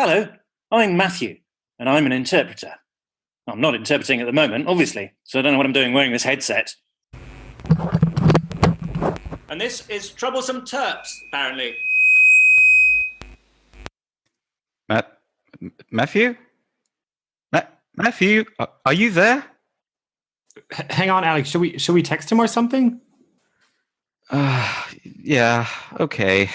Hello, I'm Matthew, and I'm an interpreter. I'm not interpreting at the moment, obviously, so I don't know what I'm doing wearing this headset. And this is Troublesome Terps, apparently. Matthew? Matthew, are you there? Hang on, Alex. Should we text him or something? Yeah, okay.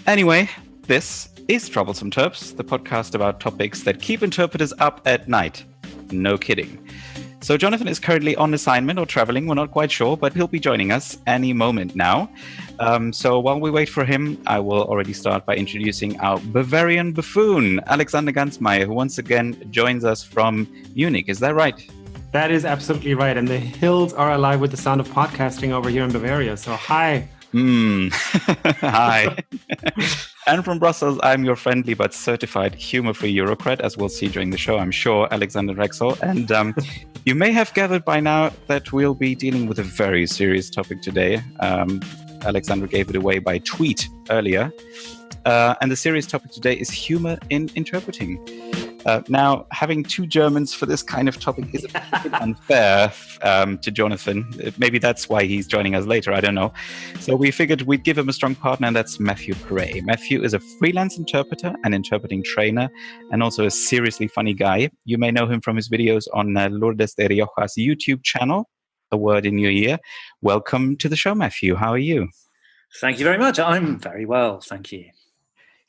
Anyway, this is Troublesome Terps, the podcast about topics that keep interpreters up at night. No kidding. So Jonathan is currently on assignment or traveling, we're not quite sure, but he'll be joining us any moment now. So while we wait for him, I will already start by introducing our Bavarian buffoon, Alexander Gansmeyer, who once again joins us from Munich. Is that right? That is absolutely right. And the hills are alive with the sound of podcasting over here in Bavaria. So hi. Hi. And from Brussels, I'm your friendly but certified humor-free Eurocrat, as we'll see during the show, I'm sure, Alexander Rexel. And you may have gathered by now that we'll be dealing with a very serious topic today. Alexander gave it away by tweet earlier. And the serious topic today is humor in interpreting. Now, having two Germans for this kind of topic is a bit unfair to Jonathan. Maybe that's why he's joining us later, I don't know. So we figured we'd give him a strong partner, and that's Matthew Perret. Matthew is a freelance interpreter, an interpreting trainer, and also a seriously funny guy. You may know him from his videos on Lourdes de Rioja's YouTube channel, A Word in Your Ear. Welcome to the show, Matthew. How are you? Thank you very much. I'm very well, thank you.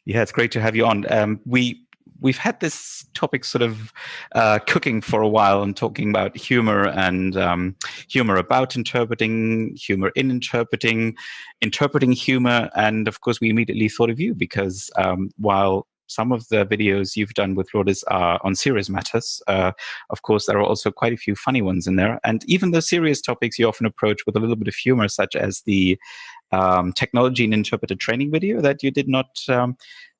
Yeah, it's great to have you on. We've had this topic sort of cooking for a while and talking about humor and humor about interpreting, humor in interpreting humor. And of course, we immediately thought of you because while some of the videos you've done with Lourdes are on serious matters, of course, there are also quite a few funny ones in there. And even the serious topics you often approach with a little bit of humor, such as the technology and interpreter training video that you did not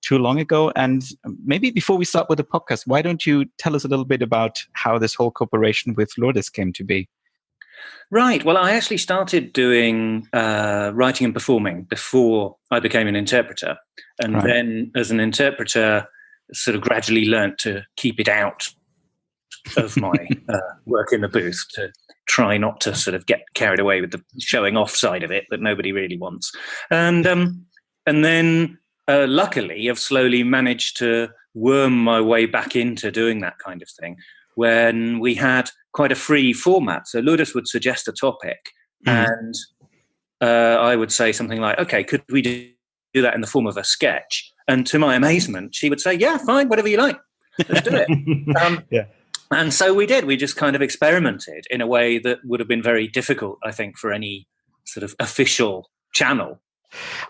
too long ago. And maybe before we start with the podcast, why don't you tell us a little bit about how this whole cooperation with Lourdes came to be? Right. Well, I actually started doing writing and performing before I became an interpreter. And Right. Then as an interpreter, sort of gradually learnt to keep it out of my work in the booth, to try not to sort of get carried away with the showing off side of it that nobody really wants. And then luckily, I've slowly managed to worm my way back into doing that kind of thing when we had quite a free format. So Lourdes would suggest a topic and I would say something like, okay, could we do that in the form of a sketch? And to my amazement, she would say, yeah, fine, whatever you like. Let's do it. Yeah. And so we did. We just kind of experimented in a way that would have been very difficult, I think, for any sort of official channel.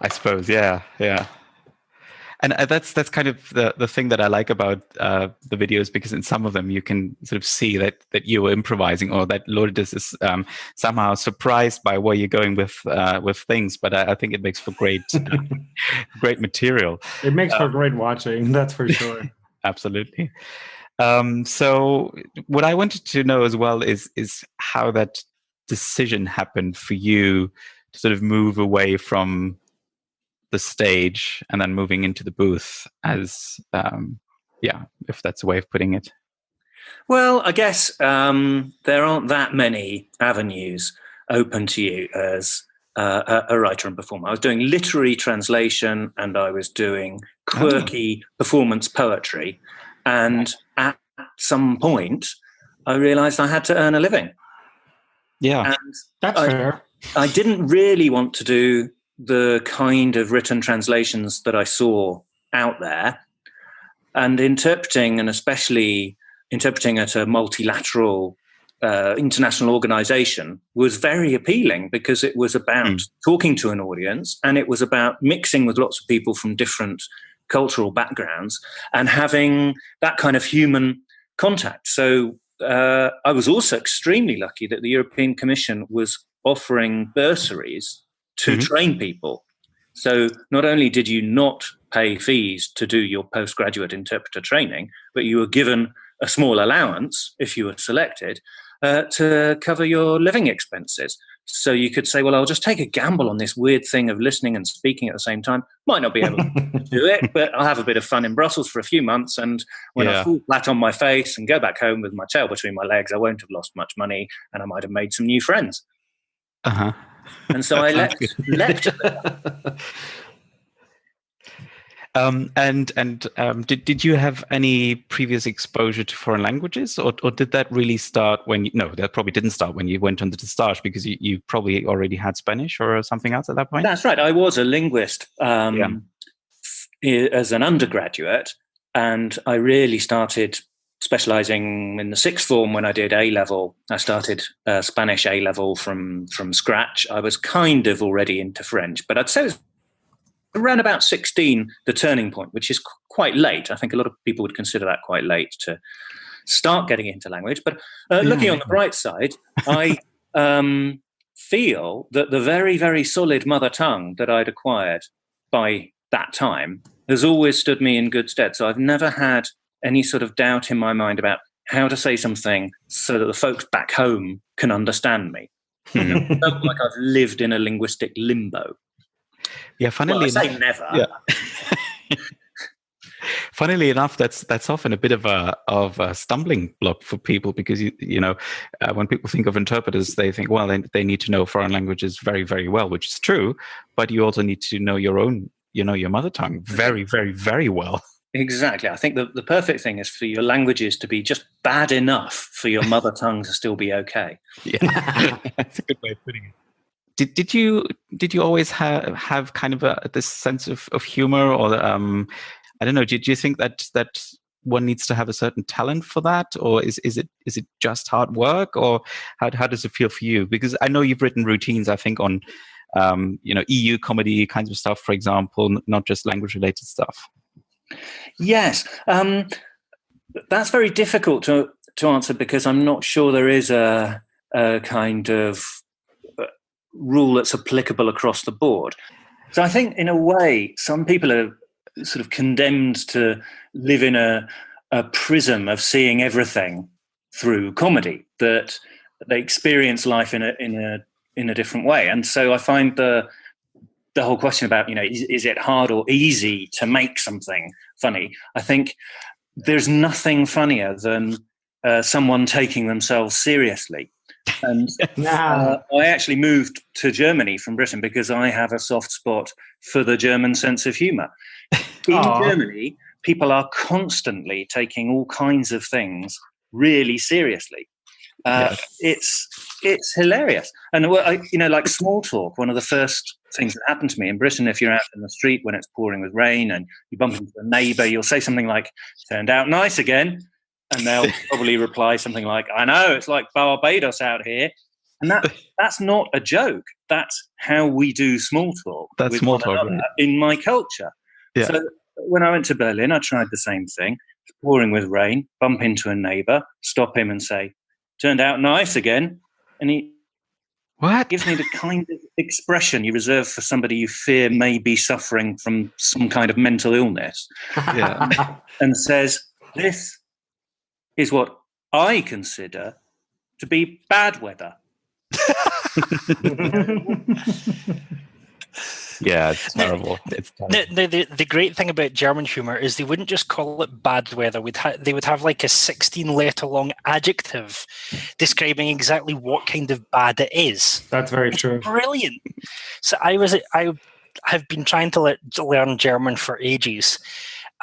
I suppose, yeah. And that's kind of the thing that I like about the videos, because in some of them you can sort of see that you were improvising, or that Lourdes is somehow surprised by where you're going with things. But I think it makes for great great material. It makes for great watching, that's for sure. Absolutely. So what I wanted to know as well is how that decision happened for you to sort of move away from the stage and then moving into the booth, as if that's a way of putting it. Well, I guess there aren't that many avenues open to you as a writer and performer. I was doing literary translation and I was doing quirky performance poetry. And at some point, I realized I had to earn a living. Yeah, and that's fair. I didn't really want to do the kind of written translations that I saw out there. And interpreting, and especially interpreting at a multilateral international organization, was very appealing because it was about talking to an audience, and it was about mixing with lots of people from different cultural backgrounds and having that kind of human contact. So I was also extremely lucky that the European Commission was offering bursaries to train people. So not only did you not pay fees to do your postgraduate interpreter training, but you were given a small allowance if you were selected. to cover your living expenses. So you could say, well, I'll just take a gamble on this weird thing of listening and speaking at the same time. Might not be able to do it, but I'll have a bit of fun in Brussels for a few months. And when I fall flat on my face and go back home with my tail between my legs, I won't have lost much money and I might have made some new friends. Uh-huh. And so I leapt at that. Did you have any previous exposure to foreign languages, or did that really start when that probably didn't start when you went on to the stage, because you probably already had Spanish or something else at that point? That's right. I was a linguist as an undergraduate, and I really started specializing in the sixth form when I did A-level. I started Spanish A-level from scratch. I was kind of already into French, but I'd say it was around about 16, the turning point, which is quite late. I think a lot of people would consider that quite late to start getting into language. But looking on the bright side, I feel that the very, very solid mother tongue that I'd acquired by that time has always stood me in good stead. So I've never had any sort of doubt in my mind about how to say something so that the folks back home can understand me. It's not like I've lived in a linguistic limbo. Yeah, funnily enough, I enough, say never. Yeah. Funnily enough, that's often a bit of a stumbling block for people, because when people think of interpreters, they think, well, they need to know foreign languages very, very well, which is true, but you also need to know your own, your mother tongue very, very, very well. Exactly. I think the perfect thing is for your languages to be just bad enough for your mother tongue to still be okay. Yeah, that's a good way of putting it. Did you always have kind of this sense of humor, or I don't know? Did you think that one needs to have a certain talent for that, or is it just hard work, or how does it feel for you? Because I know you've written routines, I think, on EU comedy kinds of stuff, for example, not just language related stuff. Yes, that's very difficult to answer, because I'm not sure there is a kind of rule that's applicable across the board. So I think, in a way, some people are sort of condemned to live in a prism of seeing everything through comedy, that they experience life in a different way. And so I find the whole question about, is it hard or easy to make something funny? I think there's nothing funnier than someone taking themselves seriously. And I actually moved to Germany from Britain because I have a soft spot for the German sense of humor. In Germany, people are constantly taking all kinds of things really seriously. It's hilarious. And like small talk, one of the first things that happened to me in Britain, if you're out in the street when it's pouring with rain and you bump into a neighbour, you'll say something like, "Turned out nice again." And they'll probably reply something like, "I know, it's like Barbados out here." And that's not a joke. That's how we do small talk. That's small talk, right? In my culture. Yeah. So when I went to Berlin, I tried the same thing. It's pouring with rain, bump into a neighbour, stop him and say, "Turned out nice again." And he gives me the kind of expression you reserve for somebody you fear may be suffering from some kind of mental illness. And says, "This is what I consider to be bad weather." Yeah, it's terrible. It's terrible. The great thing about German humour is they wouldn't just call it bad weather. They would have like a 16-letter long adjective describing exactly what kind of bad it is. That's very true. Brilliant. So I have been trying to learn German for ages.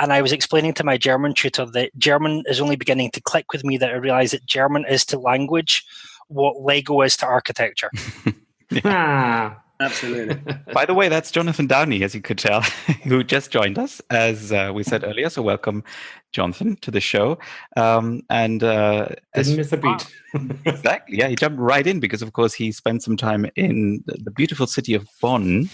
And I was explaining to my German tutor that German is only beginning to click with me, that I realize that German is to language what Lego is to architecture. Absolutely. By the way, that's Jonathan Downey, as you could tell, who just joined us, as we said earlier. So welcome, Jonathan, to the show. Didn't miss a beat. Exactly. Yeah, he jumped right in because, of course, he spent some time in the beautiful city of Bonn,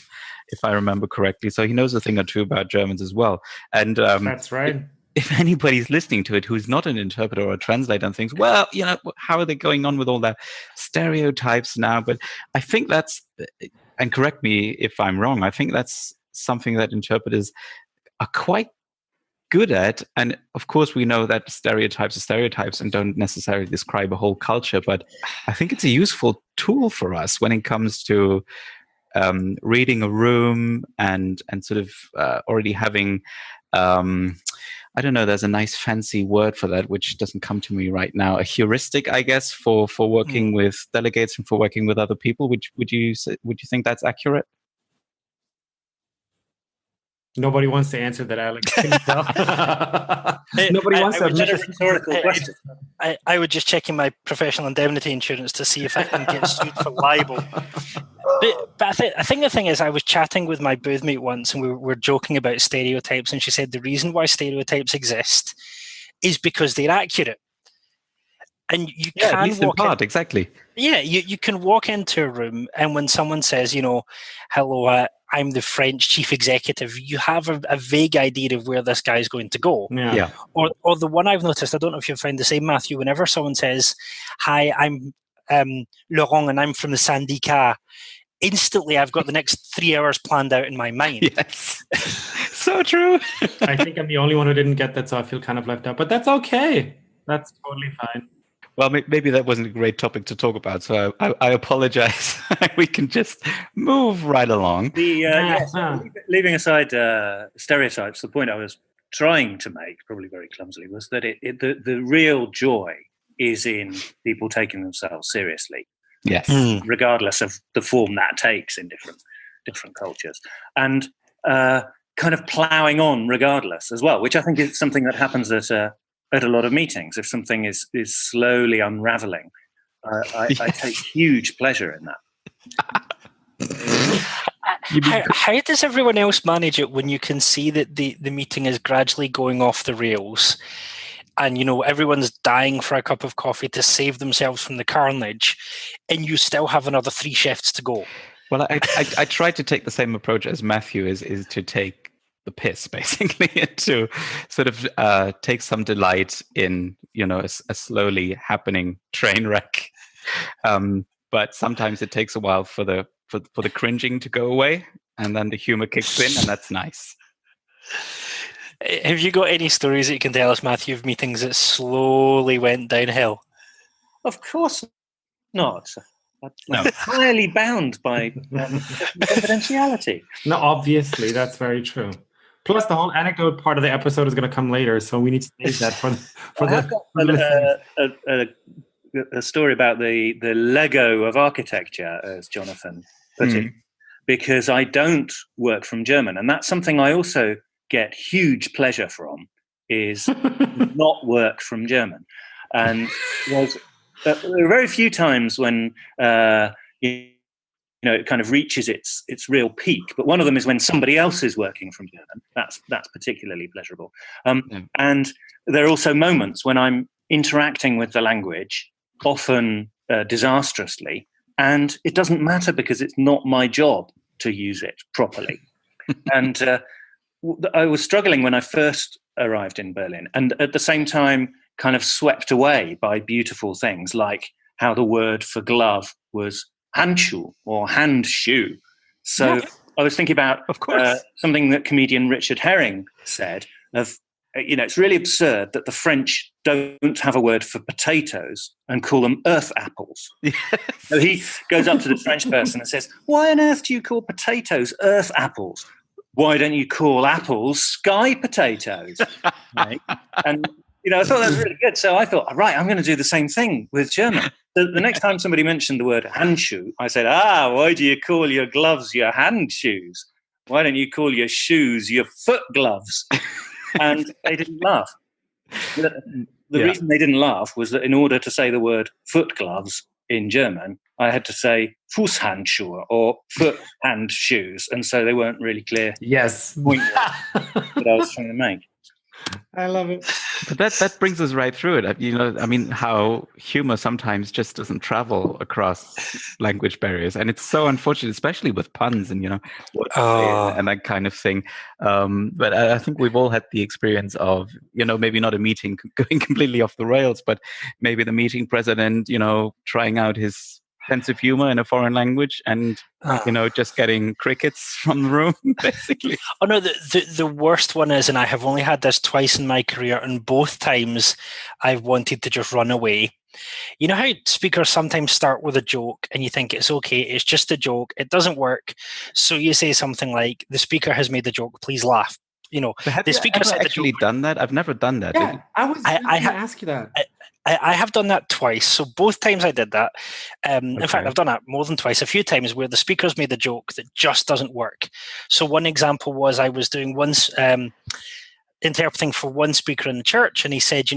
if I remember correctly. So he knows a thing or two about Germans as well. And that's right. If anybody's listening to it who's not an interpreter or a translator and thinks, well, how are they going on with all that stereotypes now? But I think that's, and correct me if I'm wrong, I think that's something that interpreters are quite good at, and of course we know that stereotypes are stereotypes and don't necessarily describe a whole culture, but I think it's a useful tool for us when it comes to reading a room and sort of already having I don't know, there's a nice fancy word for that which doesn't come to me right now, a heuristic, I guess, for working with delegates and for working with other people. Would you think that's accurate? Nobody wants to answer that, Alex. Can you tell? Nobody wants to admit a rhetorical question. I was just checking my professional indemnity insurance to see if I can get sued for libel. But I think the thing is, I was chatting with my booth mate once, and we were joking about stereotypes, and she said the reason why stereotypes exist is because they're accurate. And you can at least in part, exactly. Yeah, you can walk into a room, and when someone says, hello, I'm the French chief executive, you have a vague idea of where this guy's going to go. Yeah. Or the one I've noticed, I don't know if you've found the same, Matthew, whenever someone says, hi, I'm Laurent and I'm from the syndicat, instantly I've got the next 3 hours planned out in my mind. Yes. So true. I think I'm the only one who didn't get that, so I feel kind of left out. But that's okay. That's totally fine. Well, maybe that wasn't a great topic to talk about, so I apologize. We can just move right along. Leaving aside stereotypes, the point I was trying to make, probably very clumsily, was that the real joy is in people taking themselves seriously. Yes. Regardless of the form that takes in different cultures. And kind of ploughing on regardless as well, which I think is something that happens at a lot of meetings. If something is slowly unraveling, I take huge pleasure in that. How does everyone else manage it when you can see that the meeting is gradually going off the rails, and everyone's dying for a cup of coffee to save themselves from the carnage, and you still have another 3 shifts to go? Well, I try to take the same approach as Matthew is to take the piss, basically, and to sort of take some delight in a slowly happening train wreck. But sometimes it takes a while for the cringing to go away, and then the humor kicks in, and that's nice. Have you got any stories that you can tell us, Matthew, of meetings that slowly went downhill? Of course not. No. Entirely bound by confidentiality. No, obviously, that's very true. Plus, the whole anecdote part of the episode is going to come later, so we need to save that for a story about the Lego of architecture, as Jonathan put it, because I don't work from German, and that's something I also get huge pleasure from, is not work from German. And there are very few times when it kind of reaches its real peak, but one of them is when somebody else is working from German. That's particularly pleasurable. And there are also moments when I'm interacting with the language, often disastrously, and it doesn't matter because it's not my job to use it properly. And I was struggling when I first arrived in Berlin, and at the same time kind of swept away by beautiful things like how the word for glove was Handschuh or hand shoe. So I was thinking about something that comedian Richard Herring said of, it's really absurd that the French don't have a word for potatoes and call them earth apples. Yes. So he goes up to the French person and says, why on earth do you call potatoes earth apples? Why don't you call apples sky potatoes? Right? And I thought that was really good. So I thought, right, I'm going to do the same thing with German. So the next time somebody mentioned the word handschuh, I said, why do you call your gloves your hand shoes? Why don't you call your shoes your foot gloves? And they didn't laugh. The reason they didn't laugh was that in order to say the word foot gloves in German, I had to say Fußhandschuhe or foot hand shoes. And so they weren't really clear. Yes. Point that I was trying to make. I love it. But that brings us right through it. How humor sometimes just doesn't travel across language barriers, and it's so unfortunate, especially with puns and and that kind of thing. But I think we've all had the experience of maybe not a meeting going completely off the rails, but maybe the meeting president trying out his sense of humor in a foreign language and, just getting crickets from the room, basically. Oh, no, the worst one is, and I have only had this twice in my career, and both times I've wanted to just run away. You know how speakers sometimes start with a joke and you think it's okay, it's just a joke, it doesn't work. So you say something like, the speaker has made the joke, please laugh. Have the you speaker ever said actually done that? I've never done that. Yeah, I was going to ask you that. I have done that twice. So both times I did that. In fact, I've done that more than twice, a few times where the speaker's made a joke that just doesn't work. So one example was I was doing once interpreting for one speaker in the church, and he said,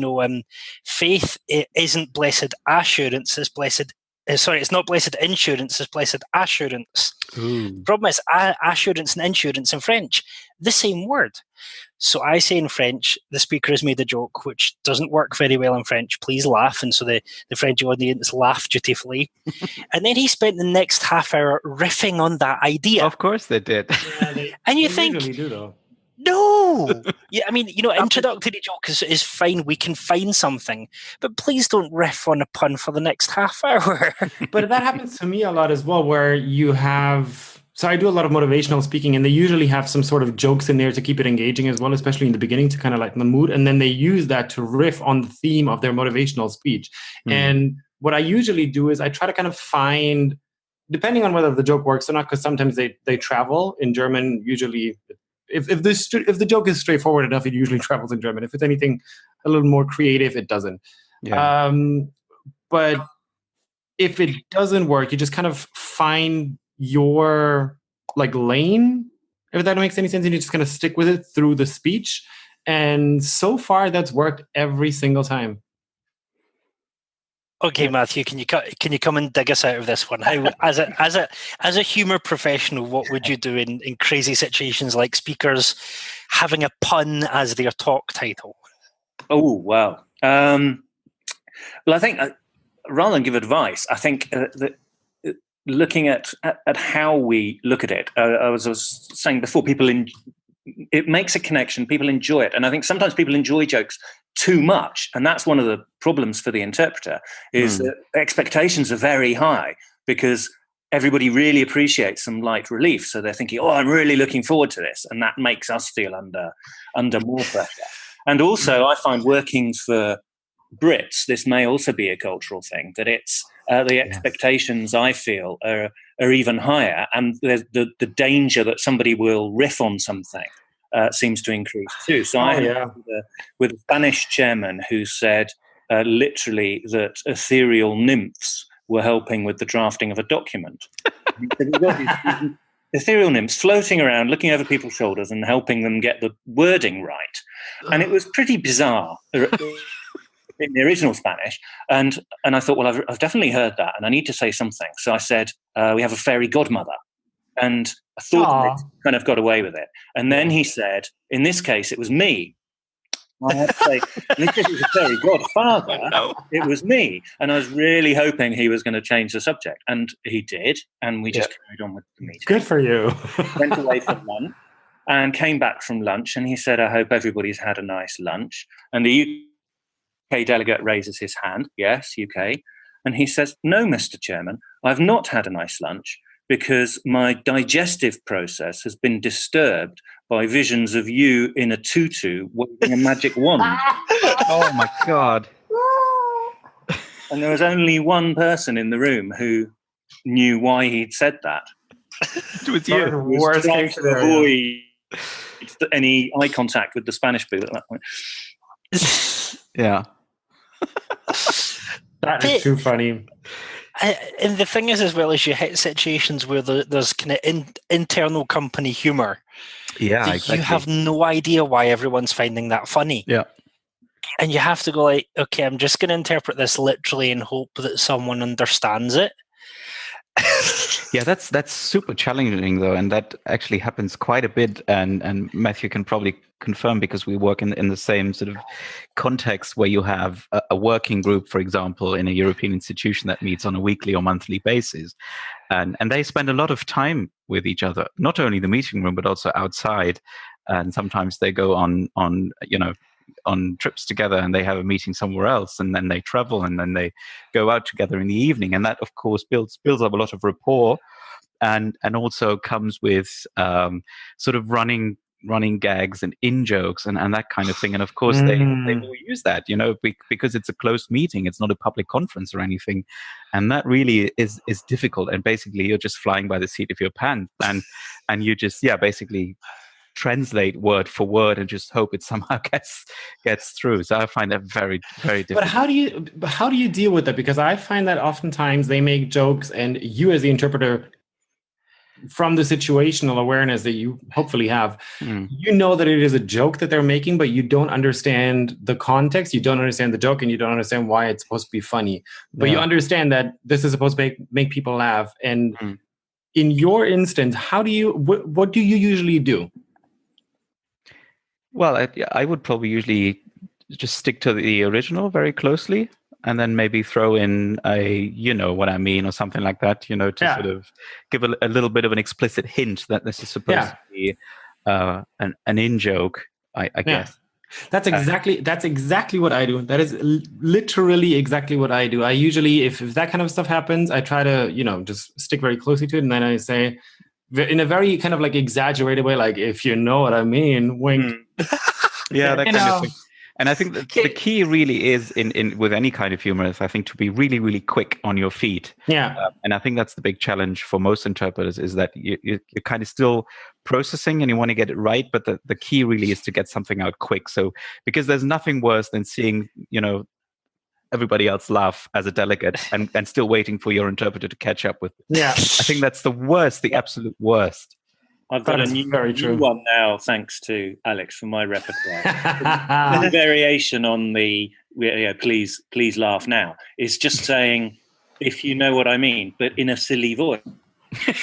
faith isn't blessed assurance, it's blessed. It's not blessed insurance, it's blessed assurance. Ooh. Problem is, assurance and insurance in French, the same word. So I say in French, the speaker has made a joke which doesn't work very well in French, please laugh. And so the French audience laughed dutifully. And then he spent the next half hour riffing on that idea. Of course they did. And you they think, usually do, though. no. Yeah, I mean, introductory joke is fine. We can find something. But please don't riff on a pun for the next half hour. But that happens to me a lot as well, where you have... So I do a lot of motivational speaking, and they usually have some sort of jokes in there to keep it engaging as well, especially in the beginning to kind of lighten the mood. And then they use that to riff on the theme of their motivational speech. And what I usually do is I try to kind of find, depending on whether the joke works or not, because sometimes they travel in German. Usually, if the joke is straightforward enough, it usually travels in German. If it's anything a little more creative, it doesn't. Yeah. But if it doesn't work, you just kind of find your lane, if that makes any sense, and you just kind of stick with it through the speech. And so far that's worked every single time. Okay, Matthew, can you come and dig us out of this one? How, as a humor professional, what would you do in crazy situations like speakers having a pun as their talk title? Oh, wow. Well, I think rather than give advice, I think that looking at how we look at it, I was saying before, it makes a connection. People enjoy it, and I think sometimes people enjoy jokes too much, and that's one of the problems for the interpreter. Is that expectations are very high because everybody really appreciates some light relief, so they're thinking, "Oh, I'm really looking forward to this," and that makes us feel under more pressure. And also, I find working for Brits, this may also be a cultural thing, that it's the expectations I feel are even higher, and the danger that somebody will riff on something seems to increase too. So I had with a Spanish chairman who said literally that ethereal nymphs were helping with the drafting of a document. We've got these ethereal nymphs floating around, looking over people's shoulders and helping them get the wording right. And it was pretty bizarre in the original Spanish, and I thought, well, I've definitely heard that, and I need to say something. So I said, we have a fairy godmother, and I thought they kind of got away with it. And then he said, in this case, it was me. I had to say, in this case, it was a fairy godfather. It was me, and I was really hoping he was going to change the subject, and he did, and we just carried on with the meeting. Good for you. Went away for lunch, and came back from lunch, and he said, I hope everybody's had a nice lunch. And the UK delegate raises his hand, yes, UK, and he says, no, Mr. Chairman, I've not had a nice lunch because my digestive process has been disturbed by visions of you in a tutu waving a magic wand. Oh my God. And there was only one person in the room who knew why he'd said that. It was you. He was trying to avoid any eye contact with the Spanish people at that point. Yeah. That is too funny. And the thing is, as well, as you hit situations where there's kind of internal company humor. Yeah, exactly. You have no idea why everyone's finding that funny. Yeah. And you have to go like, okay, I'm just going to interpret this literally and hope that someone understands it. Yeah, that's super challenging though, and that actually happens quite a bit. And Matthew can probably confirm because we work in the same sort of context where you have a working group, for example, in a European institution that meets on a weekly or monthly basis, and they spend a lot of time with each other, not only the meeting room but also outside. And sometimes they go on on trips together, and they have a meeting somewhere else, and then they travel, and then they go out together in the evening, and that of course builds up a lot of rapport, and also comes with sort of running gags and in jokes and that kind of thing. And of course they will use that, because it's a closed meeting, it's not a public conference or anything, and that really is difficult. And basically you're just flying by the seat of your pants, and you just basically translate word for word and just hope it somehow gets through. So I find that very, very difficult. But how do you deal with that? Because I find that oftentimes they make jokes, and you as the interpreter, from the situational awareness that you hopefully have, you know that it is a joke that they're making, but you don't understand the context, you don't understand the joke, and you don't understand why it's supposed to be funny. But you understand that this is supposed to make people laugh. And in your instance, what do you usually do? Well, I would probably usually just stick to the original very closely, and then maybe throw in a, what I mean, or something like that, to sort of give a little bit of an explicit hint that this is supposed to be an in-joke, I guess. That's exactly what I do. That is literally exactly what I do. I usually, if that kind of stuff happens, I try to, just stick very closely to it, and then I say, in a very kind of like exaggerated way, like, if you know what I mean, wink. Yeah, that kind of thing. And I think that the key really is in with any kind of humor is, I think, to be really, really quick on your feet. Yeah. And I think that's the big challenge for most interpreters, is that you're kind of still processing and you want to get it right. But the key really is to get something out quick. So, because there's nothing worse than seeing, everybody else laugh as a delegate and still waiting for your interpreter to catch up with it. Yeah. I think that's the absolute worst. I've got a new one now, thanks to Alex, for my repertoire. The variation on the please laugh now is just saying, if you know what I mean, but in a silly voice,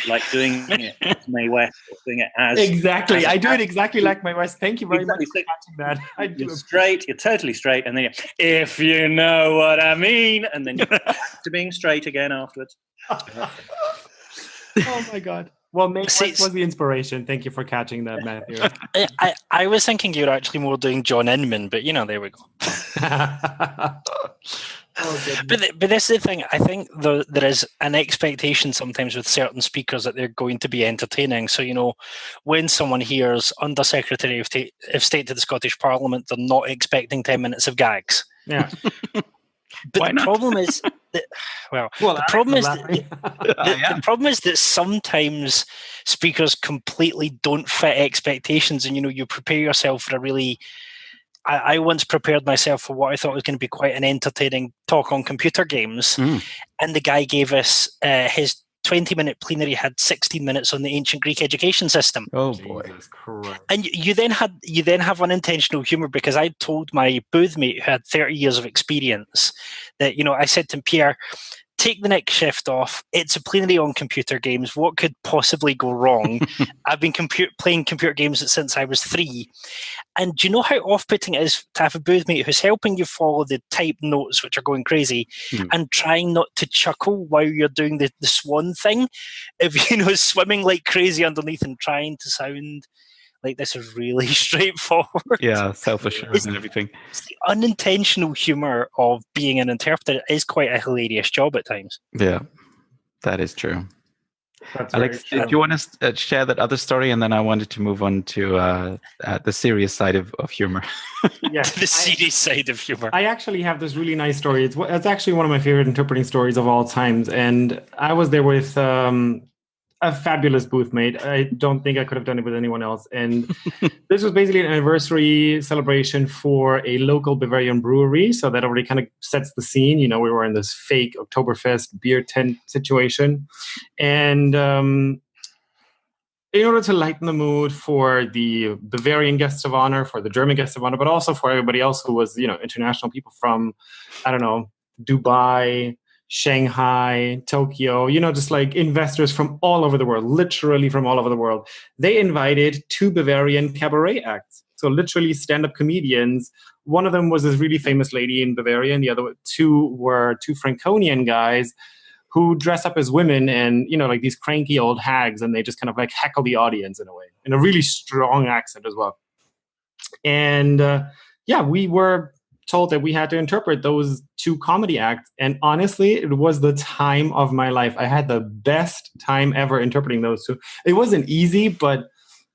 like doing it as Mae West, or doing it as exactly. I do it exactly like Mae West. Thank you very much for catching that. You're straight. You're totally straight, and then if you know what I mean, and then you're back to being straight again afterwards. Oh my God. Well, Mae West was the inspiration. Thank you for catching that, Matthew. I was thinking you were actually more doing John Inman, but there we go. But this is the thing. I think there is an expectation sometimes with certain speakers that they're going to be entertaining. So, when someone hears Under Secretary of State to the Scottish Parliament, they're not expecting 10 minutes of gags. Yeah. But the problem is that, the problem is that sometimes speakers completely don't fit expectations, and you prepare yourself for a really. I once prepared myself for what I thought was going to be quite an entertaining talk on computer games, and the guy gave us his 20-minute plenary had 16 minutes on the ancient Greek education system. Oh boy! And you then have unintentional humor, because I told my booth mate who had 30 years of experience that I said to him, Pierre, take the next shift off. It's a plenary on computer games. What could possibly go wrong? I've been playing computer games since I was 3. And do you know how off-putting it is to have a booth mate who's helping you follow the typed notes, which are going crazy, and trying not to chuckle while you're doing the swan thing? If, swimming like crazy underneath and trying to sound like this is really straightforward. Yeah, self-assured and everything. It's the unintentional humor of being an interpreter is quite a hilarious job at times. Yeah, that is true. That's Alex, do you want to share that other story? And then I wanted to move on to the serious side of humor. Yes, the serious side of humor. I actually have this really nice story. It's actually one of my favorite interpreting stories of all times. And I was there with a fabulous booth mate. I don't think I could have done it with anyone else. And this was basically an anniversary celebration for a local Bavarian brewery. So that already kind of sets the scene. We were in this fake Oktoberfest beer tent situation. And in order to lighten the mood for the Bavarian guests of honor, for the German guests of honor, but also for everybody else who was, international people from, I don't know, Dubai, Shanghai, Tokyo, just like investors from all over the world, literally from all over the world. They invited 2 Bavarian cabaret acts. So literally stand-up comedians. One of them was this really famous lady in Bavaria, and the other 2 were 2 Franconian guys who dress up as women and, like these cranky old hags, and they just kind of like heckle the audience in a way, in a really strong accent as well. And we were told that we had to interpret those 2 comedy acts. And honestly, it was the time of my life. I had the best time ever interpreting those 2. It wasn't easy, but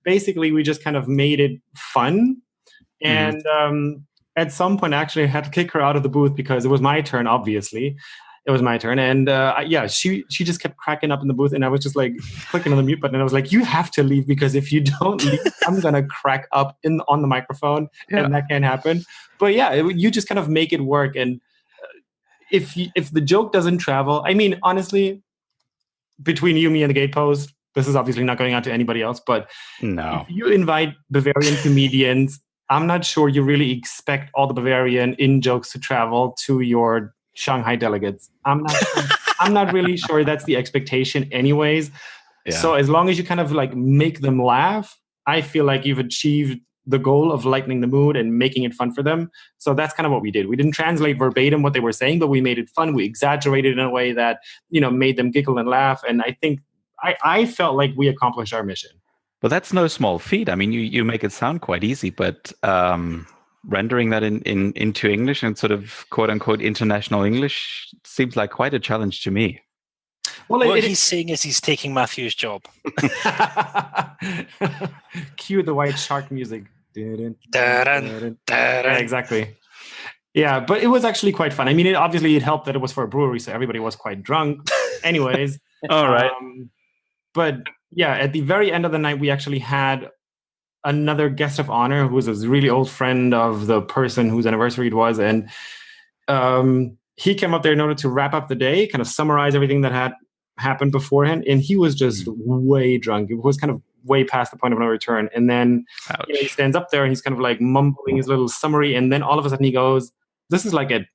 basically we just kind of made it fun. And at some point, actually, I had to kick her out of the booth because it was my turn, obviously. It was my turn. And she just kept cracking up in the booth. And I was just like clicking on the mute button. And I was like, you have to leave, because if you don't leave, I'm going to crack up on the microphone. And that can't happen. But you just kind of make it work. And if the joke doesn't travel, I mean, honestly, between you, me, and the gatepost, this is obviously not going out to anybody else. But if you invite Bavarian comedians, I'm not sure you really expect all the Bavarian in-jokes to travel to your Shanghai delegates. I'm not really sure that's the expectation anyways. Yeah. So as long as you kind of like make them laugh, I feel like you've achieved the goal of lightening the mood and making it fun for them. So that's kind of what we did. We didn't translate verbatim what they were saying, but we made it fun. We exaggerated in a way that, made them giggle and laugh. And I think I felt like we accomplished our mission. Well, that's no small feat. I mean, you make it sound quite easy, but rendering that into English and sort of quote unquote international English seems like quite a challenge to me. Well, what he's saying is he's taking Matthew's job. Cue the white shark music. Dun. Yeah, exactly. Yeah, but it was actually quite fun. I mean, it helped that it was for a brewery, so everybody was quite drunk. Anyways. All right. But yeah, at the very end of the night, we actually had another guest of honor who was a really old friend of the person whose anniversary it was. And he came up there in order to wrap up the day, kind of summarize everything that had happened beforehand. And he was just way drunk. It was kind of way past the point of no return. And then he stands up there and he's kind of like mumbling his little summary. And then all of a sudden he goes, this is like at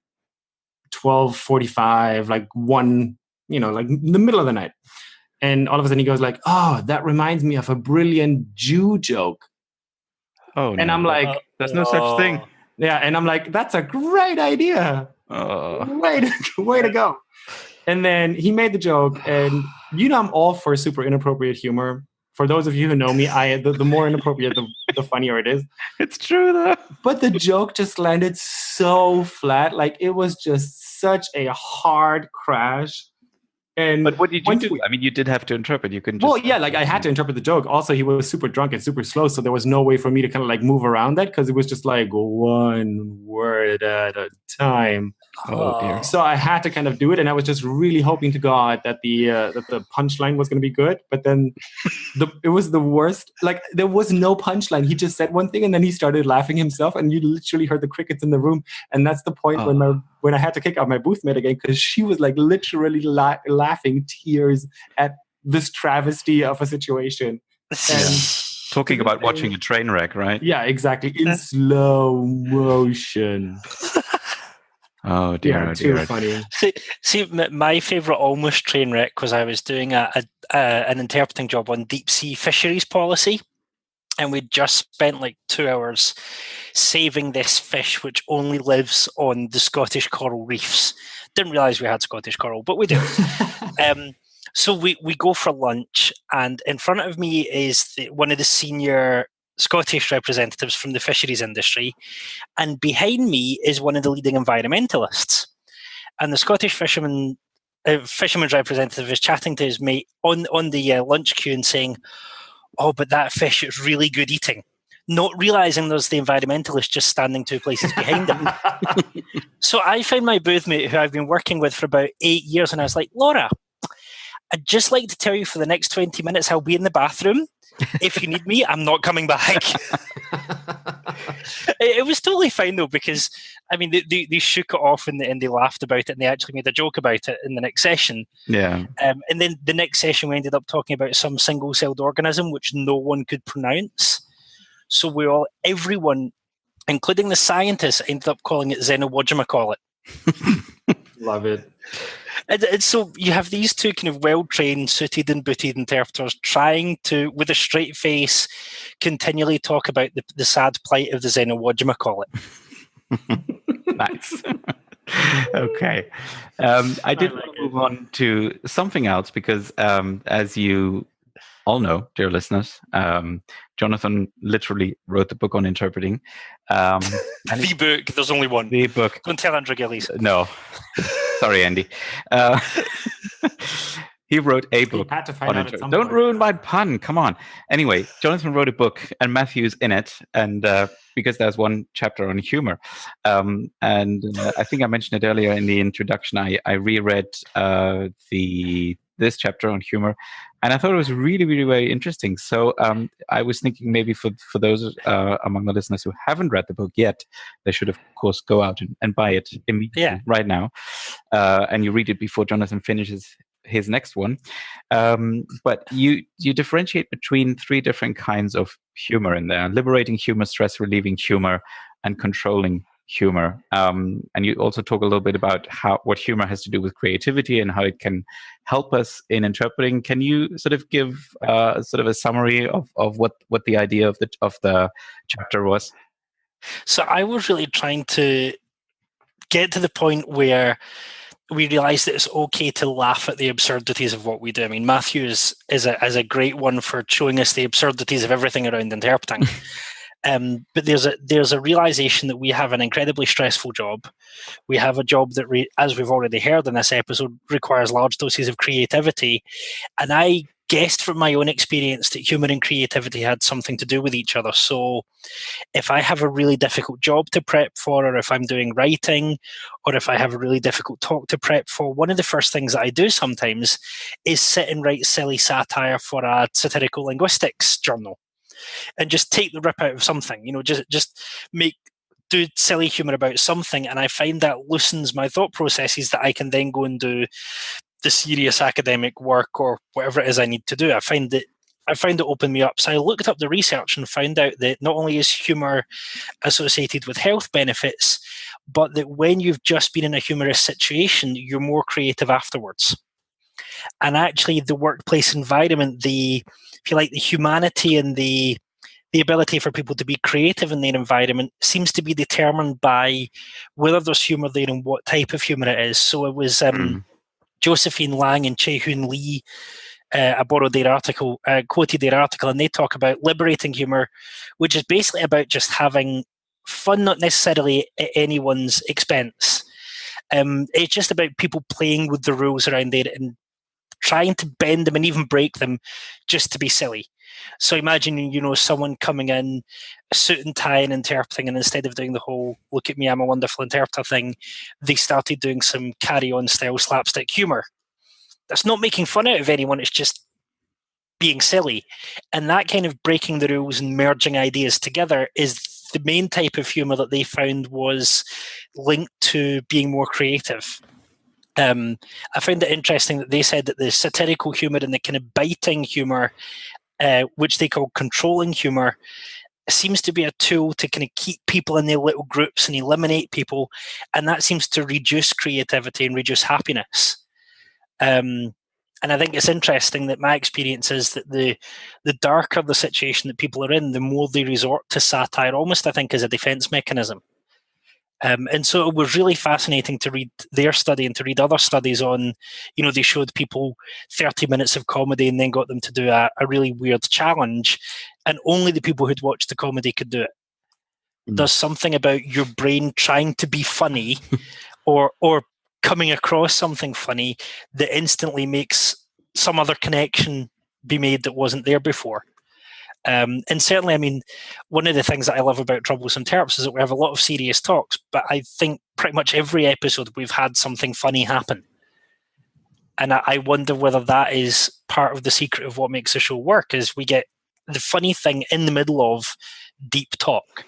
12:45, like 1, like the middle of the night. And all of a sudden he goes like, oh, that reminds me of a brilliant Jew joke. Oh, and I'm like, there's no such thing. Yeah. And I'm like, that's a great idea. Way to go. And then he made the joke, and I'm all for super inappropriate humor. For those of you who know me, the more inappropriate, the funnier it is. It's true though. But the joke just landed so flat. Like it was just such a hard crash. But what did you do? I mean, you did have to interpret. You couldn't just... Well, yeah, like I had to interpret the joke. Also, he was super drunk and super slow, so there was no way for me to kind of like move around that because it was just like one word at a time. Oh dear. So I had to kind of do it, and I was just really hoping to God that the punchline was going to be good. But then it was the worst. Like there was no punchline. He just said one thing, and then he started laughing himself, and you literally heard the crickets in the room. And that's the point when I had to kick out my booth mate again because she was like literally laughing tears at this travesty of a situation. And talking about watching a train wreck, right? Yeah, exactly. In slow motion. Oh dear! Yeah, too funny. See, my favourite almost train wreck was I was doing an interpreting job on deep sea fisheries policy, and we'd just spent like 2 hours saving this fish which only lives on the Scottish coral reefs. Didn't realise we had Scottish coral, but we do. So we go for lunch, and in front of me is one of the senior Scottish representatives from the fisheries industry, and behind me is one of the leading environmentalists. And the Scottish fisherman's representative is chatting to his mate on the lunch queue and saying, "Oh, but that fish is really good eating," not realising there's the environmentalist just standing 2 places behind him. So I found my booth mate, who I've been working with for about 8 years, and I was like, "Laura, I'd just like to tell you for the next 20 minutes I'll be in the bathroom. If you need me, I'm not coming back." It was totally fine though, because I mean they shook it off and they laughed about it, and they actually made a joke about it in the next session. Yeah. And then the next session we ended up talking about some single-celled organism which no one could pronounce. So everyone, including the scientists, ended up calling it Xenowajamacallit. Love it. And so you have these 2 kind of well-trained, suited and booted interpreters trying to, with a straight face, continually talk about the sad plight of the Xenowajamacallit. Nice. Okay. I did want to move on to something else because as you all know, dear listeners, Jonathan literally wrote the book on interpreting. The book. There's only one. The book. Don't tell Andrew Gillies. No. Sorry, Andy. He wrote a book. Had to find out at some Don't point. ruin my pun. Come on. Anyway, Jonathan wrote a book, and Matthew's in it, and because there's one chapter on humor, and I think I mentioned it earlier in the introduction. I reread this chapter on humor, and I thought it was really, really very interesting. So I was thinking maybe for those among the listeners who haven't read the book yet, they should, of course, go out and buy it immediately right now, and you read it before Jonathan finishes his next one. But you differentiate between 3 different kinds of humor in there: liberating humor, stress relieving humor, and controlling humor. And you also talk a little bit about what humor has to do with creativity and how it can help us in interpreting. Can you sort of give sort of a summary of what the idea of the chapter was? So I was really trying to get to the point where we realize that it's okay to laugh at the absurdities of what we do. I mean, Matthew is a great one for showing us the absurdities of everything around interpreting. But there's a realization that we have an incredibly stressful job. We have a job that, as we've already heard in this episode, requires large doses of creativity. And I guessed from my own experience that humour and creativity had something to do with each other. So if I have a really difficult job to prep for, or if I'm doing writing, or if I have a really difficult talk to prep for, one of the first things that I do sometimes is sit and write silly satire for a satirical linguistics journal. And just take the rip out of something, just do silly humour about something, and I find that loosens my thought processes that I can then go and do the serious academic work or whatever it is I need to do. I find it opened me up. So I looked up the research and found out that not only is humour associated with health benefits, but that when you've just been in a humorous situation, you're more creative afterwards. And actually, the workplace environment, if you like, the humanity and the ability for people to be creative in their environment seems to be determined by whether there's humour there and what type of humour it is. So it was Josephine Lang and Chae-Hoon Lee. I borrowed their article, quoted their article, and they talk about liberating humour, which is basically about just having fun, not necessarily at anyone's expense. It's just about people playing with the rules around there and trying to bend them and even break them just to be silly. So imagine, someone coming in, a suit and tie and interpreting, and instead of doing the whole "look at me, I'm a wonderful interpreter" thing, they started doing some Carry-On style slapstick humour. That's not making fun out of anyone, it's just being silly. And that kind of breaking the rules and merging ideas together is the main type of humour that they found was linked to being more creative. I found it interesting that they said that the satirical humour and the kind of biting humour, which they call controlling humour, seems to be a tool to kind of keep people in their little groups and eliminate people, and that seems to reduce creativity and reduce happiness. And I think it's interesting that my experience is that the darker the situation that people are in, the more they resort to satire, almost I think as a defence mechanism. And so it was really fascinating to read their study and to read other studies on, they showed people 30 minutes of comedy and then got them to do a really weird challenge, and only the people who'd watched the comedy could do it. There's something about your brain trying to be funny or coming across something funny that instantly makes some other connection be made that wasn't there before. And certainly, I mean, one of the things that I love about Troublesome Terps is that we have a lot of serious talks, but I think pretty much every episode we've had something funny happen. And I wonder whether that is part of the secret of what makes the show work, is we get the funny thing in the middle of deep talk.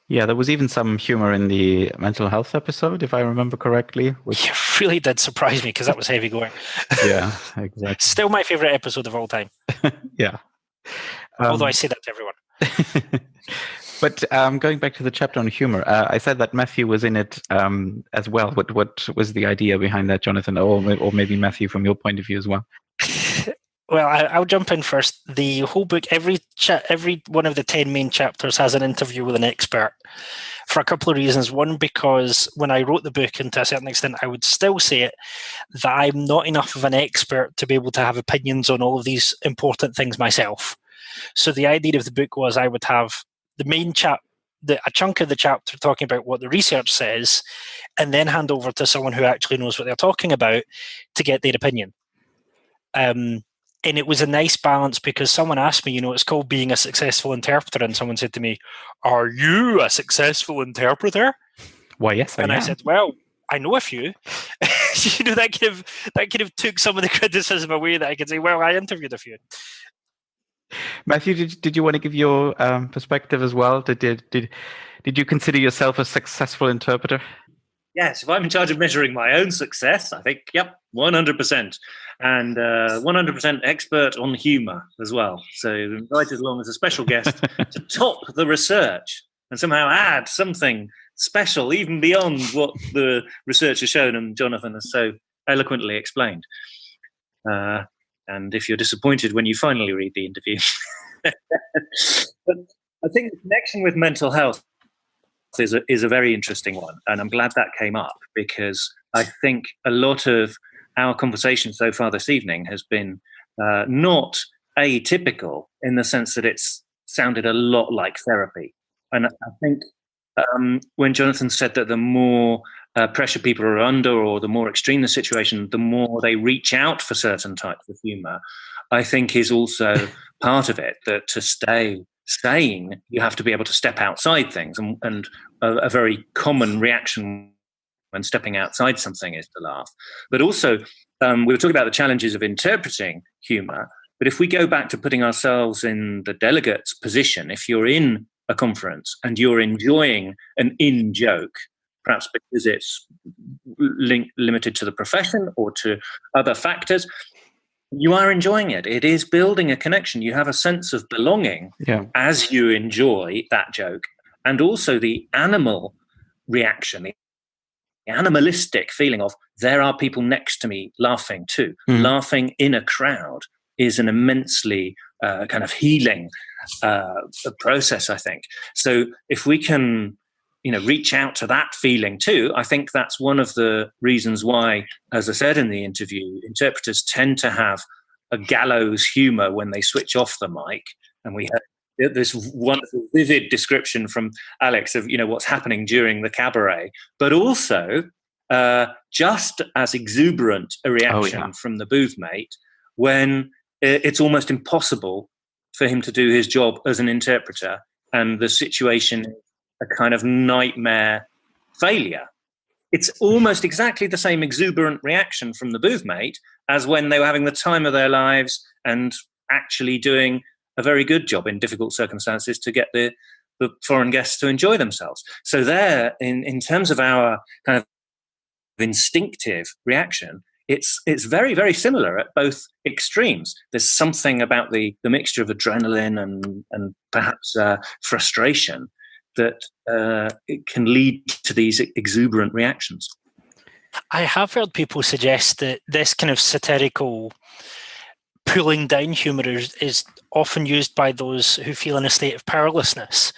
Yeah, there was even some humor in the mental health episode, if I remember correctly. Which It really did surprise me because that was heavy going. Yeah, exactly. Still my favourite episode of all time. Yeah. Although I say that to everyone. But going back to the chapter on humor, I said that Matthew was in it as well. What was the idea behind that, Jonathan? Or maybe Matthew, from your point of view as well? Well, I'll jump in first. The whole book, every one of the 10 main chapters has an interview with an expert for a couple of reasons. One, because when I wrote the book, and to a certain extent I would still say it, that I'm not enough of an expert to be able to have opinions on all of these important things myself. So the idea of the book was I would have the main a chunk of the chapter talking about what the research says, and then hand over to someone who actually knows what they're talking about to get their opinion. And it was a nice balance, because someone asked me, it's called being a successful interpreter, and someone said to me, "Are you a successful interpreter?" Why, yes, I said, "Well, I know a few." That kind of took some of the criticism away, that I could say, "Well, I interviewed a few." Matthew, did you want to give your perspective as well? Did you consider yourself a successful interpreter? Yes, if I'm in charge of measuring my own success, I think, yep, 100%. And 100% expert on humour as well. So invited along as a special guest to top the research and somehow add something special, even beyond what the research has shown and Jonathan has so eloquently explained. And if you're disappointed when you finally read the interview. But I think the connection with mental health is a very interesting one, and I'm glad that came up, because I think a lot of our conversation so far this evening has been not atypical, in the sense that it's sounded a lot like therapy. And I think when Jonathan said that the more pressure people are under, or the more extreme the situation, the more they reach out for certain types of humour, I think is also part of it, that to stay sane, you have to be able to step outside things. And a very common reaction when stepping outside something is to laugh. But also, we were talking about the challenges of interpreting humour. But if we go back to putting ourselves in the delegate's position, if you're in a conference and you're enjoying an in-joke, perhaps because it's limited to the profession or to other factors, you are enjoying it. It is building a connection. You have a sense of belonging as you enjoy that joke. And also the animal reaction, the animalistic feeling of, there are people next to me laughing too. Laughing in a crowd is an immensely kind of healing process, I think. So if we can reach out to that feeling too, I think that's one of the reasons why, as I said in the interview, interpreters tend to have a gallows humor when they switch off the mic. And we had this wonderful, vivid description from Alex of what's happening during the cabaret, but also just as exuberant a reaction from the booth mate when it's almost impossible for him to do his job as an interpreter, and the situation is a kind of nightmare failure. It's almost exactly the same exuberant reaction from the booth mate as when they were having the time of their lives and actually doing a very good job in difficult circumstances to get the foreign guests to enjoy themselves. So there, in terms of our kind of instinctive reaction, it's very, very similar at both extremes. There's something about the mixture of adrenaline and perhaps frustration that it can lead to these exuberant reactions. I have heard people suggest that this kind of satirical pulling down humour is often used by those who feel in a state of powerlessness.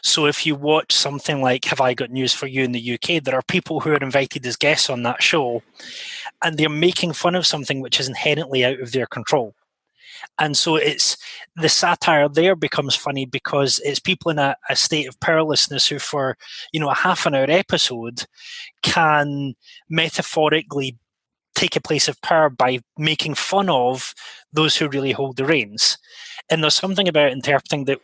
So if you watch something like Have I Got News for You in the UK, there are people who are invited as guests on that show, and they're making fun of something which is inherently out of their control. And so it's the satire there becomes funny because it's people in a state of powerlessness who, for a half an hour episode, can metaphorically take a place of power by making fun of those who really hold the reins. And there's something about interpreting that,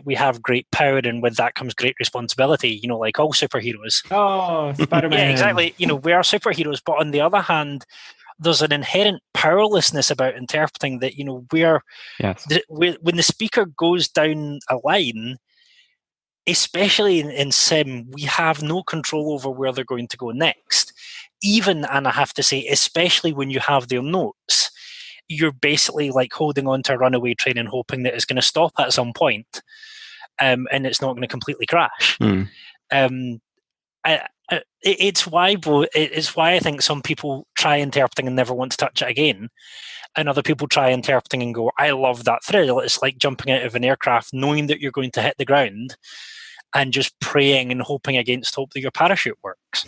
we have great power, and with that comes great responsibility, like all superheroes. Oh, Spider-Man. Yeah, exactly. We are superheroes, but on the other hand, there's an inherent powerlessness about interpreting that, when the speaker goes down a line, especially in sim, we have no control over where they're going to go next. Even, and I have to say, especially when you have their notes, you're basically like holding on to a runaway train and hoping that it's going to stop at some point, and it's not going to completely crash. it's why I think some people try interpreting and never want to touch it again, and other people try interpreting and go, I love that thrill. It's like jumping out of an aircraft knowing that you're going to hit the ground and just praying and hoping against hope that your parachute works.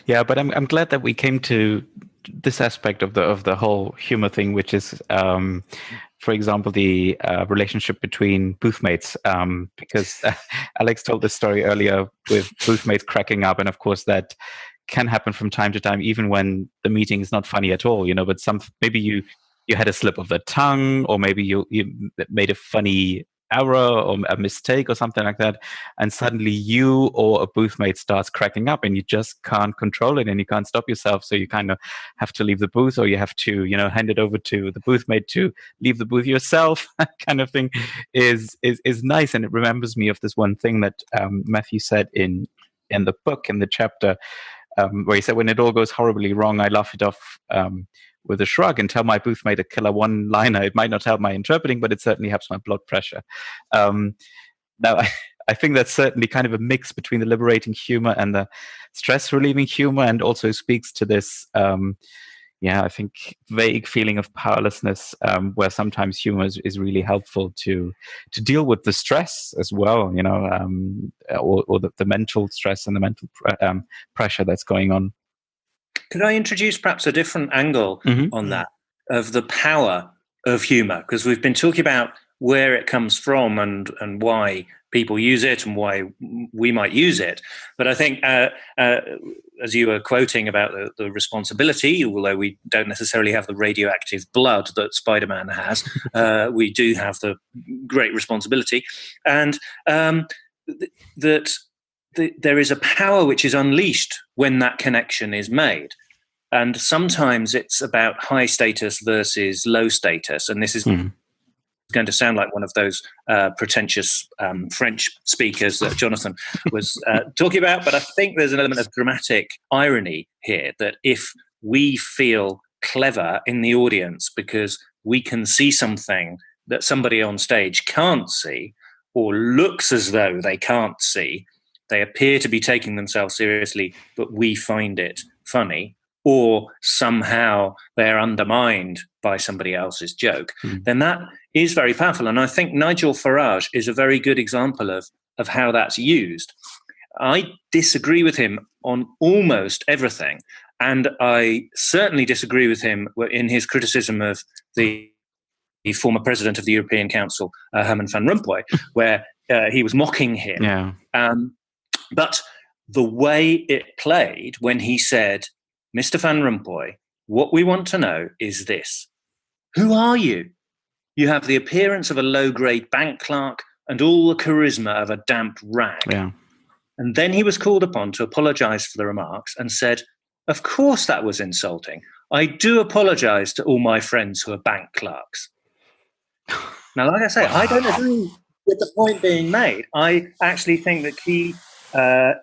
Yeah, but I'm glad that we came to this aspect of the whole humor thing, which is, for example, the relationship between boothmates. Because Alex told this story earlier with boothmates cracking up, and of course that can happen from time to time, even when the meeting is not funny at all. But maybe you had a slip of the tongue, or maybe you made a funny error or a mistake or something like that, and suddenly you or a boothmate starts cracking up and you just can't control it and you can't stop yourself, so you kind of have to leave the booth, or you have to hand it over to the boothmate to leave the booth yourself. Kind of thing is nice, and it remembers me of this one thing that Matthew said in the book, in the chapter, where he said, when it all goes horribly wrong, I laugh it off with a shrug and tell my boothmate a killer one-liner. It might not help my interpreting, but it certainly helps my blood pressure. Now, I think that's certainly kind of a mix between the liberating humor and the stress-relieving humor, and also speaks to this, I think, vague feeling of powerlessness, where sometimes humor is really helpful to deal with the stress as well, or the mental stress and the mental pressure that's going on. Could I introduce perhaps a different angle on that, of the power of humor? Because we've been talking about where it comes from and why people use it and why we might use it. But I think, as you were quoting about the responsibility, although we don't necessarily have the radioactive blood that Spider-Man has, we do have the great responsibility. And there is a power which is unleashed when that connection is made. And sometimes it's about high status versus low status. And this is going to sound like one of those pretentious French speakers that Jonathan was talking about. But I think there's an element of dramatic irony here, that if we feel clever in the audience because we can see something that somebody on stage can't see, or looks as though they can't see, they appear to be taking themselves seriously, but we find it funny, or somehow they're undermined by somebody else's joke, then that is very powerful. And I think Nigel Farage is a very good example of how that's used. I disagree with him on almost everything. And I certainly disagree with him in his criticism of the former president of the European Council, Herman van Rompuy, where he was mocking him. Yeah. But the way it played when he said, Mr. Van Rompuy, what we want to know is this: who are you? You have the appearance of a low-grade bank clerk and all the charisma of a damp rag. Yeah. And then he was called upon to apologize for the remarks and said, of course that was insulting. I do apologize to all my friends who are bank clerks. Now, like I say, I don't agree with the point being made. I actually think that key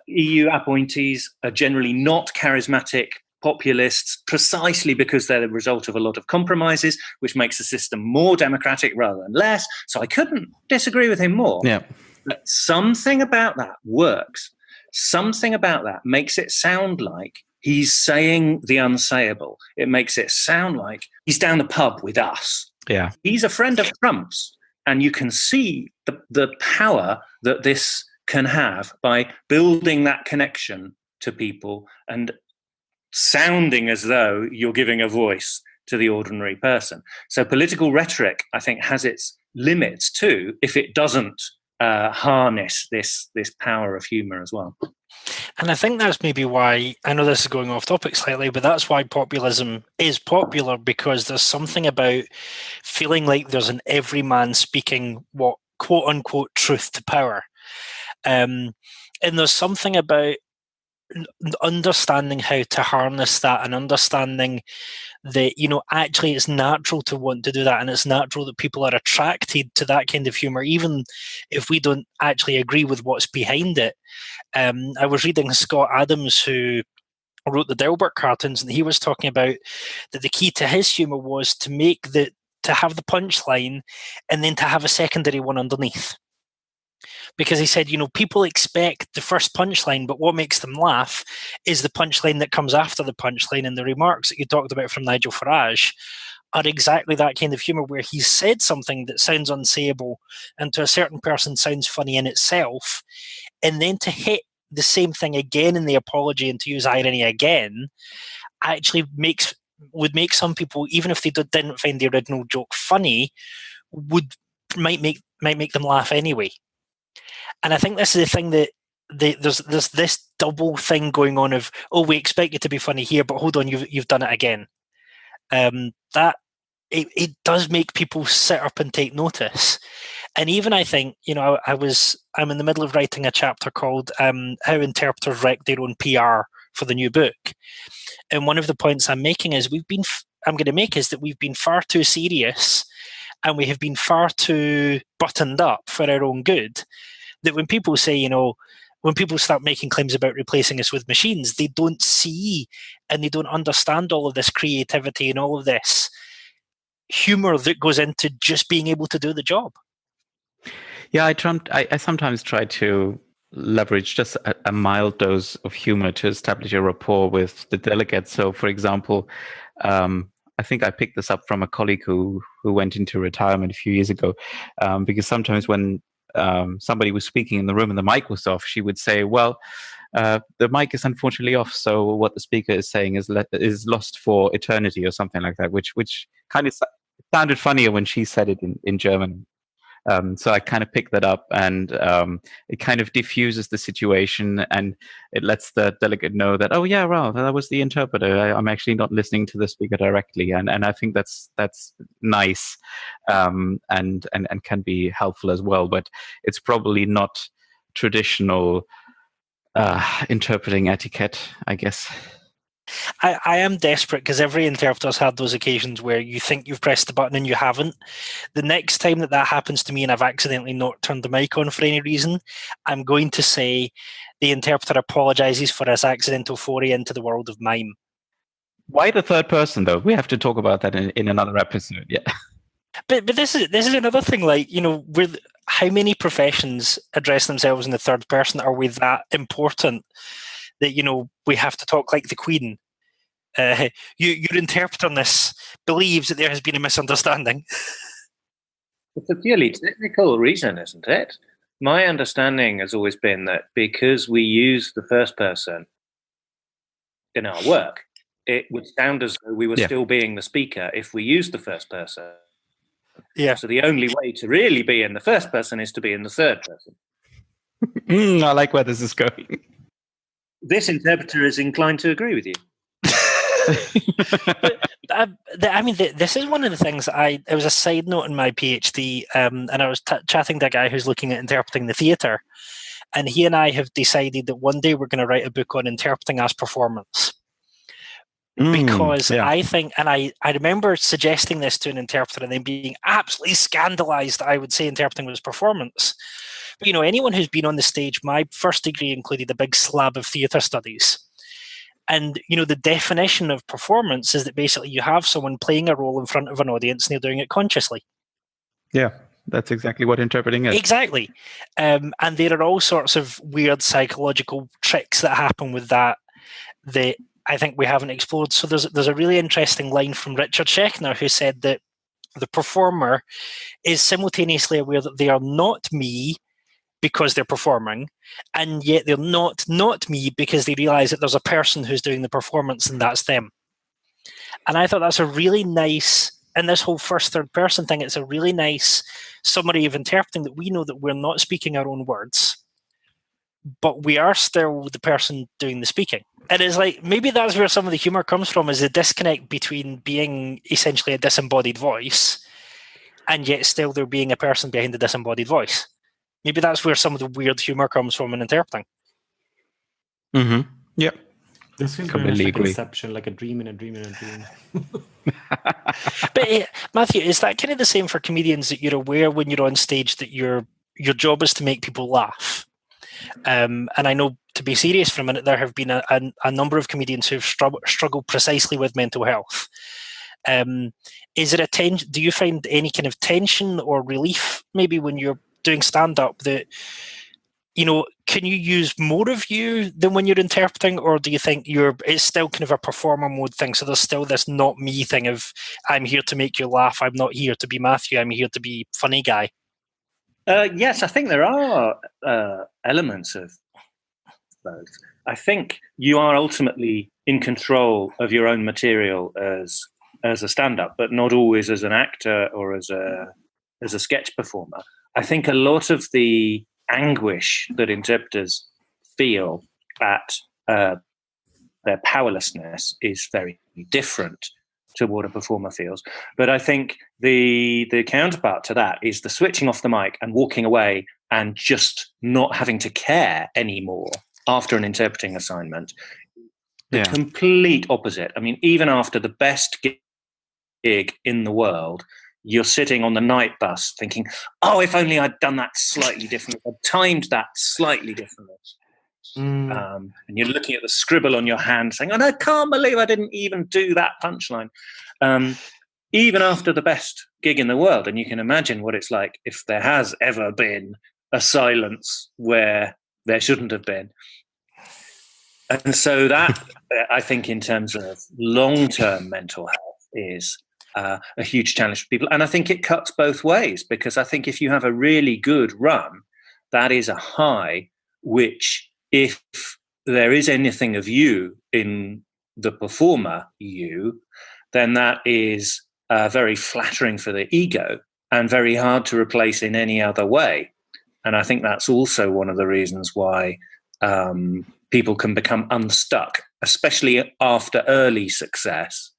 EU appointees are generally not charismatic populists, precisely because they're the result of a lot of compromises, which makes the system more democratic rather than less. So I couldn't disagree with him more. Yeah. But something about that works. Something about that makes it sound like he's saying the unsayable. It makes it sound like he's down the pub with us. Yeah. He's a friend of Trump's. And you can see the power that this can have by building that connection to people and sounding as though you're giving a voice to the ordinary person. So political rhetoric, I think, has its limits too, if it doesn't harness this power of humor as well. And I think that's maybe why, I know this is going off topic slightly, but that's why populism is popular, because there's something about feeling like there's an everyman speaking what quote unquote truth to power. And there's something about understanding how to harness that, and understanding that, actually it's natural to want to do that, and it's natural that people are attracted to that kind of humor, even if we don't actually agree with what's behind it. I was reading Scott Adams, who wrote the Dilbert cartoons, and he was talking about that the key to his humor was to have the punchline and then to have a secondary one underneath. because he said, people expect the first punchline, but what makes them laugh is the punchline that comes after the punchline. And the remarks that you talked about from Nigel Farage are exactly that kind of humour, where he's said something that sounds unsayable and to a certain person sounds funny in itself, and then to hit the same thing again in the apology and to use irony again actually would make some people, even if they didn't find the original joke funny, might make them laugh anyway. And I think this is the thing that there's this double thing going on of, oh, we expect you to be funny here, but hold on, you've done it again. That it does make people sit up and take notice. And even I think, I'm in the middle of writing a chapter called How Interpreters Wreck Their Own PR for the new book. And one of the points I'm making is that we've been far too serious and we have been far too buttoned up for our own good, that when people say, when people start making claims about replacing us with machines, they don't see and they don't understand all of this creativity and all of this humor that goes into just being able to do the job. Yeah, I sometimes try to leverage just a mild dose of humor to establish a rapport with the delegates. So, for example, I think I picked this up from a colleague who went into retirement a few years ago, because sometimes when somebody was speaking in the room and the mic was off, she would say, well, the mic is unfortunately off, so what the speaker is saying is lost for eternity, or something like that, which kind of sounded funnier when she said it in German. So I kind of picked that up, and it kind of diffuses the situation, and it lets the delegate know that, oh yeah, well, that was the interpreter. I'm actually not listening to the speaker directly, and I think that's nice, and can be helpful as well. But it's probably not traditional interpreting etiquette, I guess. I am desperate because every interpreter's had those occasions where you think you've pressed the button and you haven't. The next time that happens to me and I've accidentally not turned the mic on for any reason, I'm going to say the interpreter apologizes for his accidental foray into the world of mime. Why the third person, though? We have to talk about that in another episode. Yeah. But this is another thing. Like, how many professions address themselves in the third person? Are we that important that we have to talk like the Queen? Your interpreter on this believes that there has been a misunderstanding. It's a purely technical reason, isn't it? My understanding has always been that because we use the first person in our work, it would sound as though we were still being the speaker if we used the first person. Yeah. So the only way to really be in the first person is to be in the third person. I like where this is going. This interpreter is inclined to agree with you. This is one of the things that it was a side note in my PhD, and I was chatting to a guy who's looking at interpreting the theatre, and he and I have decided that one day we're going to write a book on interpreting as performance. Because I think, and I remember suggesting this to an interpreter and then being absolutely scandalized that I would say interpreting was performance. But anyone who's been on the stage, my first degree included a big slab of theatre studies. And, the definition of performance is that basically you have someone playing a role in front of an audience and they're doing it consciously. Yeah, that's exactly what interpreting is. Exactly. And there are all sorts of weird psychological tricks that happen with that I think we haven't explored. So there's a really interesting line from Richard Schechner, who said that the performer is simultaneously aware that they are not me because they're performing, and yet they're not me because they realize that there's a person who's doing the performance and that's them. And I thought that's a really nice, and this whole first third person thing, it's a really nice summary of interpreting, that we know that we're not speaking our own words, but we are still the person doing the speaking. And it's like, maybe that's where some of the humor comes from, is the disconnect between being essentially a disembodied voice and yet still there being a person behind the disembodied voice. Maybe that's where some of the weird humor comes from in interpreting. Mm-hmm. Yeah. This feels very much like Inception, like a dream in a dream in a dream. But Matthew, is that kind of the same for comedians, that you're aware when you're on stage that your job is to make people laugh? And I know, to be serious for a minute, there have been a number of comedians who've struggled precisely with mental health. Is there do you find any kind of tension or relief maybe when you're doing stand-up that, can you use more of you than when you're interpreting, or do you think it's still kind of a performer mode thing? So there's still this not me thing of, I'm here to make you laugh. I'm not here to be Matthew. I'm here to be funny guy. Yes, I think there are elements of both. I think you are ultimately in control of your own material as a stand-up, but not always as an actor or as a sketch performer. I think a lot of the anguish that interpreters feel at their powerlessness is very different to what a performer feels. But I think the counterpart to that is the switching off the mic and walking away and just not having to care anymore after an interpreting assignment. The complete opposite. I mean, even after the best gig in the world, you're sitting on the night bus thinking, oh, if only I'd done that slightly differently, I'd timed that slightly differently. And you're looking at the scribble on your hand saying, oh, I can't believe I didn't even do that punchline. Even after the best gig in the world. And you can imagine what it's like if there has ever been a silence where there shouldn't have been. And so that, I think, in terms of long-term mental health is a huge challenge for people. And I think it cuts both ways, because I think if you have a really good run, that is a high which, if there is anything of you in the performer you, then that is very flattering for the ego and very hard to replace in any other way. And I think that's also one of the reasons why people can become unstuck, especially after early success,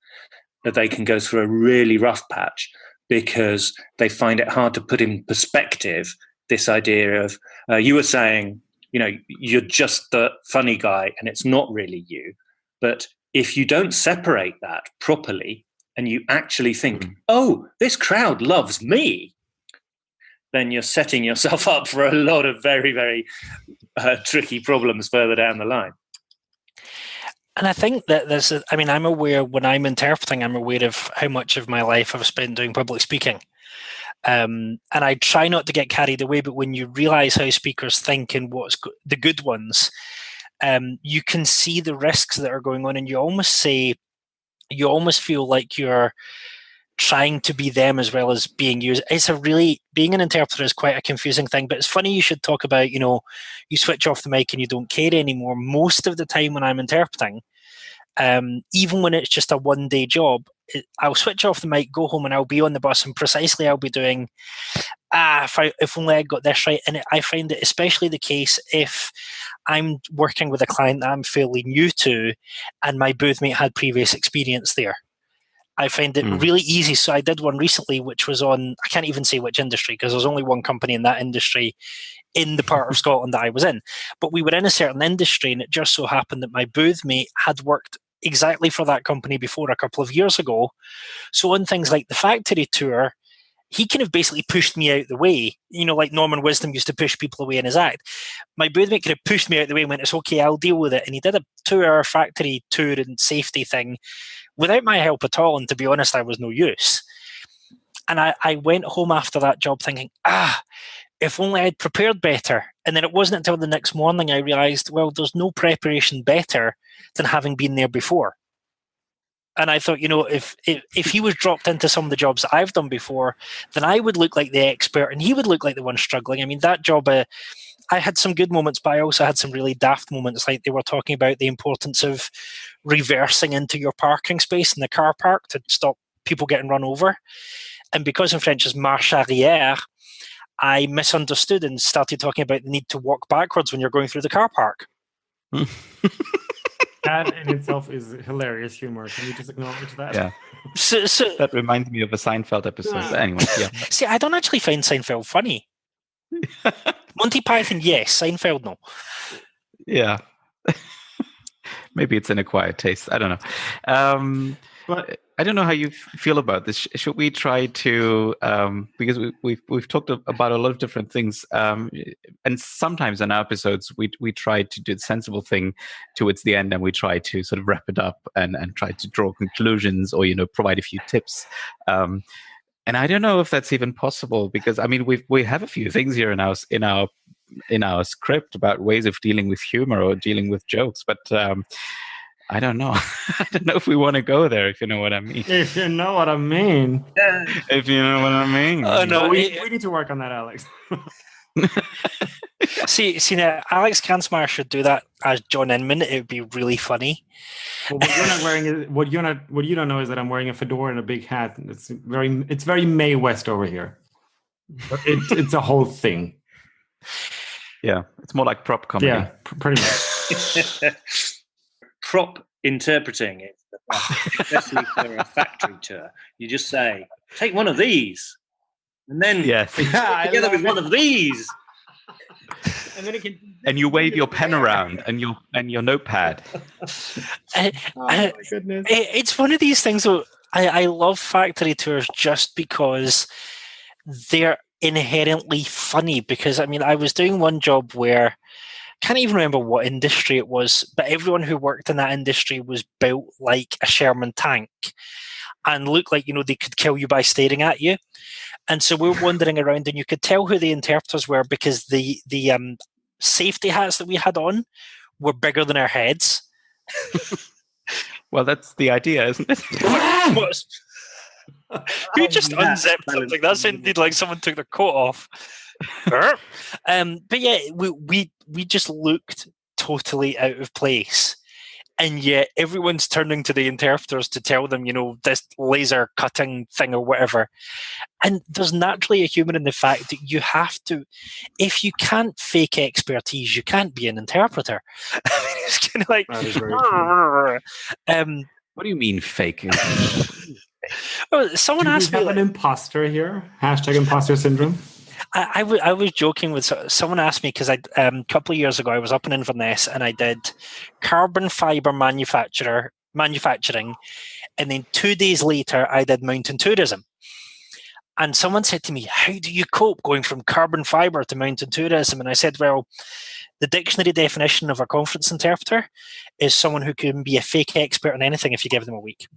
that they can go through a really rough patch because they find it hard to put in perspective this idea of, you were saying, you're just the funny guy and it's not really you. But if you don't separate that properly and you actually think, oh, this crowd loves me, then you're setting yourself up for a lot of very, very tricky problems further down the line. And I think that I'm aware when I'm interpreting, I'm aware of how much of my life I've spent doing public speaking. And I try not to get carried away, but when you realize how speakers think and what's the good ones, you can see the risks that are going on, and you almost feel like you're trying to be them as well as being you. Being an interpreter is quite a confusing thing, but it's funny you should talk about, you switch off the mic and you don't care anymore. Most of the time when I'm interpreting, even when it's just a one-day job, I'll switch off the mic, go home, and I'll be on the bus, and precisely I'll be doing, if only I got this right. And I find it especially the case if I'm working with a client that I'm fairly new to and my boothmate had previous experience there. I find it really easy. So I did one recently, which was on, I can't even say which industry, because there's only one company in that industry in the part of Scotland that I was in. But we were in a certain industry, and it just so happened that my boothmate had worked exactly for that company before a couple of years ago. So on things like the factory tour, he kind of basically pushed me out the way, like Norman Wisdom used to push people away in his act. My boothmate kind of pushed me out the way and went, it's okay, I'll deal with it. And he did a 2-hour factory tour and safety thing without my help at all. And to be honest, I was no use. And I went home after that job thinking, if only I'd prepared better. And then it wasn't until the next morning I realized, well, there's no preparation better than having been there before. And I thought, if he was dropped into some of the jobs that I've done before, then I would look like the expert and he would look like the one struggling. I mean, that job, I had some good moments, but I also had some really daft moments. Like they were talking about the importance of reversing into your parking space in the car park to stop people getting run over. And because in French is marche arrière, I misunderstood and started talking about the need to walk backwards when you're going through the car park. That in itself is hilarious humor. Can you just acknowledge that? Yeah. So that reminds me of a Seinfeld episode. But anyway, yeah. See, I don't actually find Seinfeld funny. Monty Python, yes. Seinfeld, no. Yeah. Maybe it's an acquired taste. I don't know. But I don't know how you feel about this. Should we try to, because we've talked about a lot of different things, and sometimes in our episodes we try to do the sensible thing towards the end, and we try to sort of wrap it up and try to draw conclusions or provide a few tips. And I don't know if that's even possible, because I mean we have a few things here in our script about ways of dealing with humor or dealing with jokes, but I don't know. I don't know if we want to go there, if you know what I mean. If you know what I mean. If you know what I mean. Oh no, we need to work on that, Alex. see now, Alex Kansmeyer should do that as John Inman. It would be really funny. Well, what you're not wearing is what you don't know is that I'm wearing a fedora and a big hat. It's very Mae West over here. It's a whole thing. Yeah, it's more like prop comedy. Yeah, pretty much. Prop interpreting is the best, especially for a factory tour. You just say, take one of these, and then Yes. together with one of these. And then And you wave your pen around and your notepad. oh my goodness. It's one of these things though. I love factory tours just because they're inherently funny. Because I mean, I was doing one job where I can't even remember what industry it was, but everyone who worked in that industry was built like a Sherman tank and looked like, they could kill you by staring at you. And so we're wandering around, and you could tell who the interpreters were because the safety hats that we had on were bigger than our heads. Well, that's the idea, isn't it? Who just unzipped something? That sounded like someone took their coat off. But yeah, we just looked totally out of place. And yet everyone's turning to the interpreters to tell them, this laser cutting thing or whatever. And there's naturally a humour in the fact that you have to, if you can't fake expertise, you can't be an interpreter. It's kind of like, That is very true. What do you mean faking? Do someone we asked me, have an imposter here? # imposter syndrome. I was joking with someone asked me because a couple of years ago I was up in Inverness and I did carbon fiber manufacturing, and then 2 days later I did mountain tourism. And someone said to me, "How do you cope going from carbon fiber to mountain tourism?" And I said, "Well, the dictionary definition of a conference interpreter is someone who can be a fake expert on anything if you give them a week."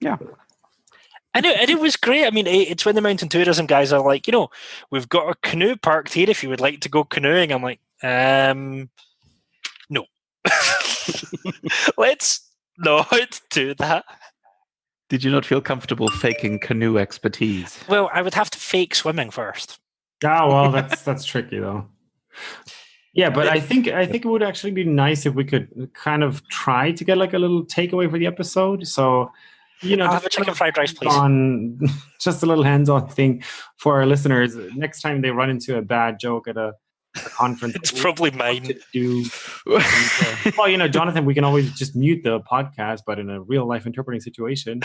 Yeah. And it was great. I mean, it's when the mountain tourism guys are like, we've got a canoe parked here if you would like to go canoeing. I'm like, no. Let's not do that. Did you not feel comfortable faking canoe expertise? Well, I would have to fake swimming first. Oh well, that's tricky though. Yeah, but I think it would actually be nice if we could kind of try to get like a little takeaway for the episode. So, I'll have a chicken fried rice, please. On just a little hands-on thing for our listeners. Next time they run into a bad joke at a conference, it's probably mine. Well, Jonathan, we can always just mute the podcast, but in a real-life interpreting situation,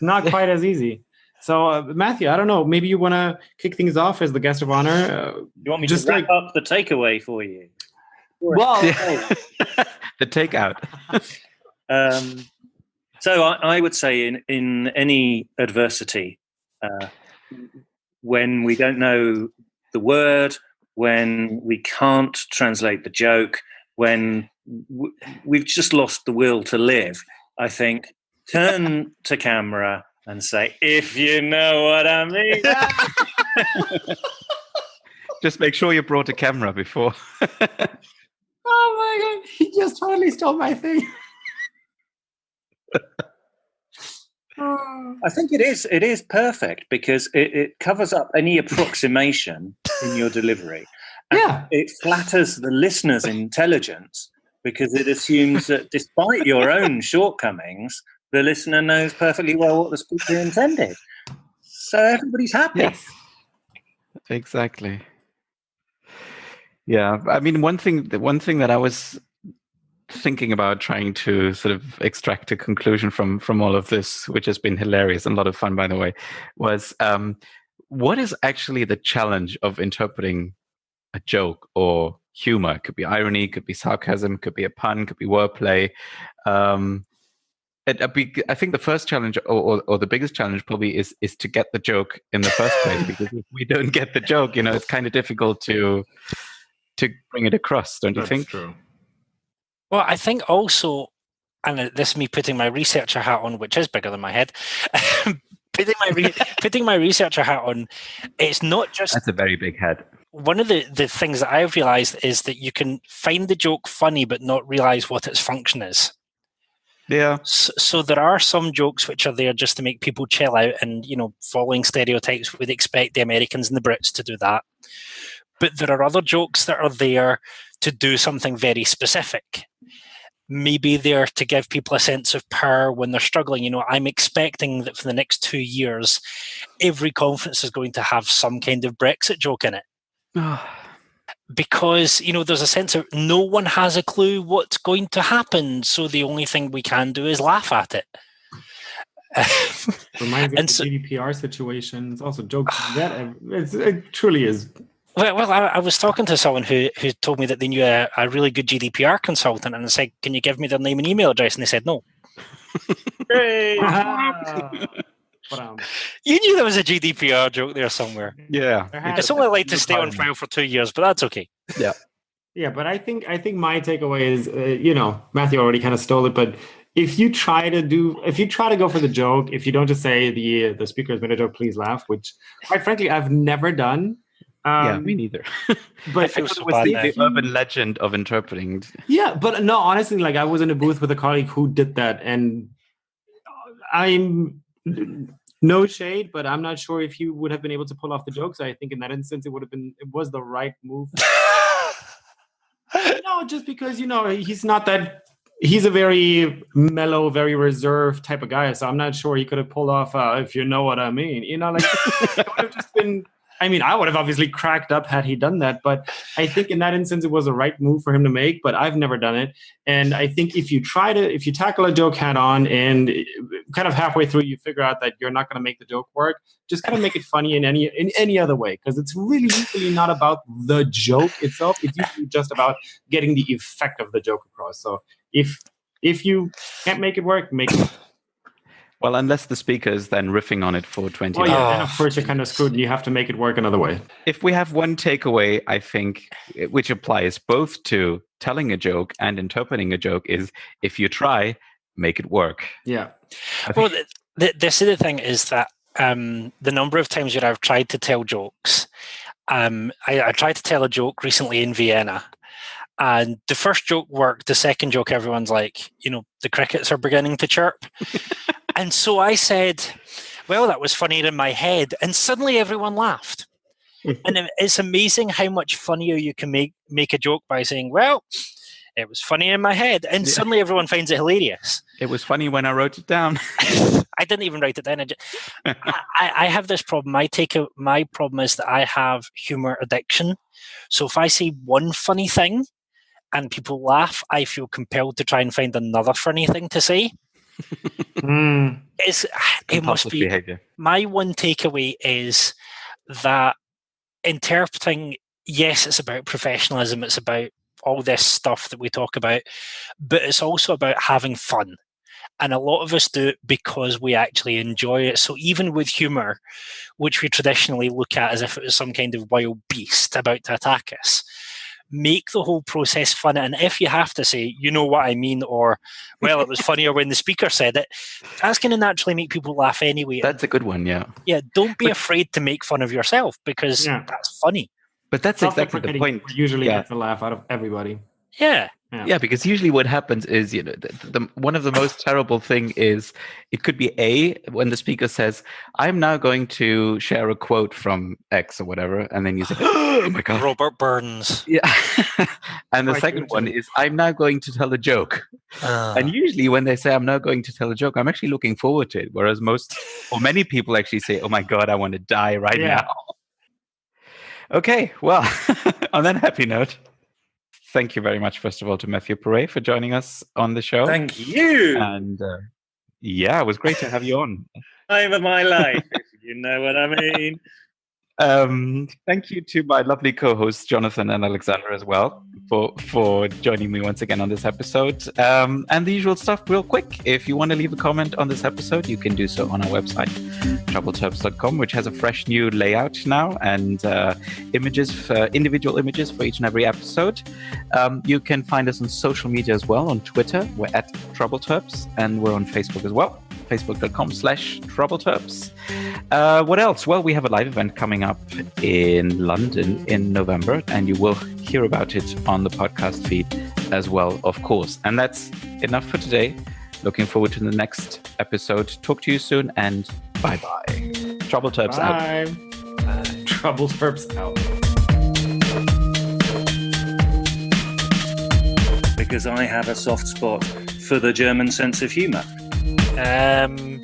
not quite as easy. So, Matthew, I don't know. Maybe you want to kick things off as the guest of honor. You want me to wrap up the takeaway for you? Well, the takeout. So I would say in any adversity, when we don't know the word, when we can't translate the joke, when we've just lost the will to live, I think turn to camera and say, "If you know what I mean." Just make sure you brought a camera before. Oh my God, he just totally stole my thing. I think it is perfect because it covers up any approximation in your delivery. And it flatters the listener's intelligence because it assumes that despite your own shortcomings, the listener knows perfectly well what the speaker intended. So everybody's happy. Yes. Exactly. Yeah, I mean, one thing that I was thinking about trying to sort of extract a conclusion from all of this, which has been hilarious and a lot of fun, by the way, was what is actually the challenge of interpreting a joke or humor? It could be irony, could be sarcasm, could be a pun, could be wordplay. I think the first challenge or the biggest challenge probably is to get the joke in the first place, because if we don't get the joke, it's kind of difficult to bring it across, don't you think? That's true. Well, I think also, and this is me putting my researcher hat on, which is bigger than my head, putting my researcher hat on, it's not just... That's a very big head. One of the things that I've realised is that you can find the joke funny but not realise what its function is. Yeah. So there are some jokes which are there just to make people chill out and, following stereotypes, we'd expect the Americans and the Brits to do that. But there are other jokes that are there to do something very specific. Maybe they're to give people a sense of power when they're struggling. I'm expecting that for the next 2 years, every conference is going to have some kind of Brexit joke in it. Because, there's a sense of no one has a clue what's going to happen. So the only thing we can do is laugh at it. Reminds me of the GDPR situation. It's also jokes that it truly is. Well, I was talking to someone who told me that they knew a really good GDPR consultant, and I said, "Can you give me their name and email address?" And they said, "No." Hey! You knew there was a GDPR joke there somewhere. Yeah, it's only like to stay on file for 2 years, but that's okay. Yeah, yeah. But I think my takeaway is, Matthew already kind of stole it, but if you try to go for the joke, if you don't just say the speaker has made a joke, please laugh, which quite frankly I've never done. Yeah, me neither. But it was the urban legend of interpreting. Yeah, but no, honestly, like I was in a booth with a colleague who did that, and I'm no shade, but I'm not sure if he would have been able to pull off the joke. So I think in that instance, it was the right move. No, just because he's not that. He's a very mellow, very reserved type of guy. So I'm not sure he could have pulled off, if you know what I mean. It would have just been. I mean, I would have obviously cracked up had he done that, but I think in that instance, it was the right move for him to make, but I've never done it. And I think if you tackle a joke head on and kind of halfway through, you figure out that you're not going to make the joke work, just kind of make it funny in any other way. Because it's really usually not about the joke itself. It's usually just about getting the effect of the joke across. So if you can't make it work, make it work. Well, unless the speaker is then riffing on it for 20 minutes. minutes. Then of course you're kind of screwed and you have to make it work another way. If we have one takeaway, I think, which applies both to telling a joke and interpreting a joke, is if you try, make it work. Yeah. Well, the other thing is that the number of times that I've tried to tell jokes, I tried to tell a joke recently in Vienna. And the first joke worked. The second joke, everyone's like, the crickets are beginning to chirp. And so I said, well, that was funnier in my head. And suddenly everyone laughed. And it's amazing how much funnier you can make a joke by saying, well, it was funny in my head. And suddenly everyone finds it hilarious. It was funny when I wrote it down. I didn't even write it down. I have this problem. My problem is that I have humor addiction. So if I say one funny thing and people laugh, I feel compelled to try and find another funny thing to say. It must be behavior. My one takeaway is that interpreting, yes, it's about professionalism, it's about all this stuff that we talk about, but it's also about having fun. And a lot of us do it because we actually enjoy it. So even with humor, which we traditionally look at as if it was some kind of wild beast about to attack us, make the whole process fun. And if you have to say, you know what I mean, or, well, it was funnier when the speaker said it, that's going to naturally make people laugh anyway. That's a good one, yeah. Yeah, don't be afraid to make fun of yourself because that's funny. But that's exactly the point. Usually gets a laugh out of everybody. Yeah. Yeah, because usually what happens is, the one of the most terrible thing is it could be when the speaker says, I'm now going to share a quote from X or whatever, and then you say, oh my God. Robert Burns. Yeah. And the second one is, I'm now going to tell a joke. And usually when they say, I'm now going to tell a joke, I'm actually looking forward to it. Whereas many people actually say, oh my God, I want to die right now. Okay, well, on that happy note, thank you very much, first of all, to Matthew Perret for joining us on the show. Thank you. And it was great to have you on. Time of my life, if you know what I mean. Thank you to my lovely co-hosts, Jonathan and Alexander, as well, for joining me once again on this episode. And the usual stuff, real quick. If you want to leave a comment on this episode, you can do so on our website, troubleterps.com, which has a fresh new layout now and individual images for each and every episode. You can find us on social media as well. On Twitter, we're at TroubleTerps, and we're on Facebook as well. facebook.com/TroubleTerps. What else? Well, we have a live event coming up in London in November, and you will hear about it on the podcast feed as well, of course. And that's enough for today. Looking forward to the next episode. Talk to you soon, and bye-bye. Trouble Terps out. Trouble Terps out. Because I have a soft spot for the German sense of humor. No.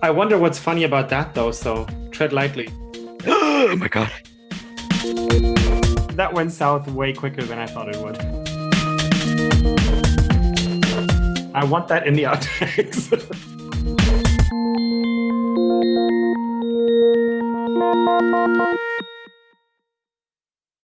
I wonder what's funny about that, though, so tread lightly. Oh my god. That went south way quicker than I thought it would. I want that in the outtakes.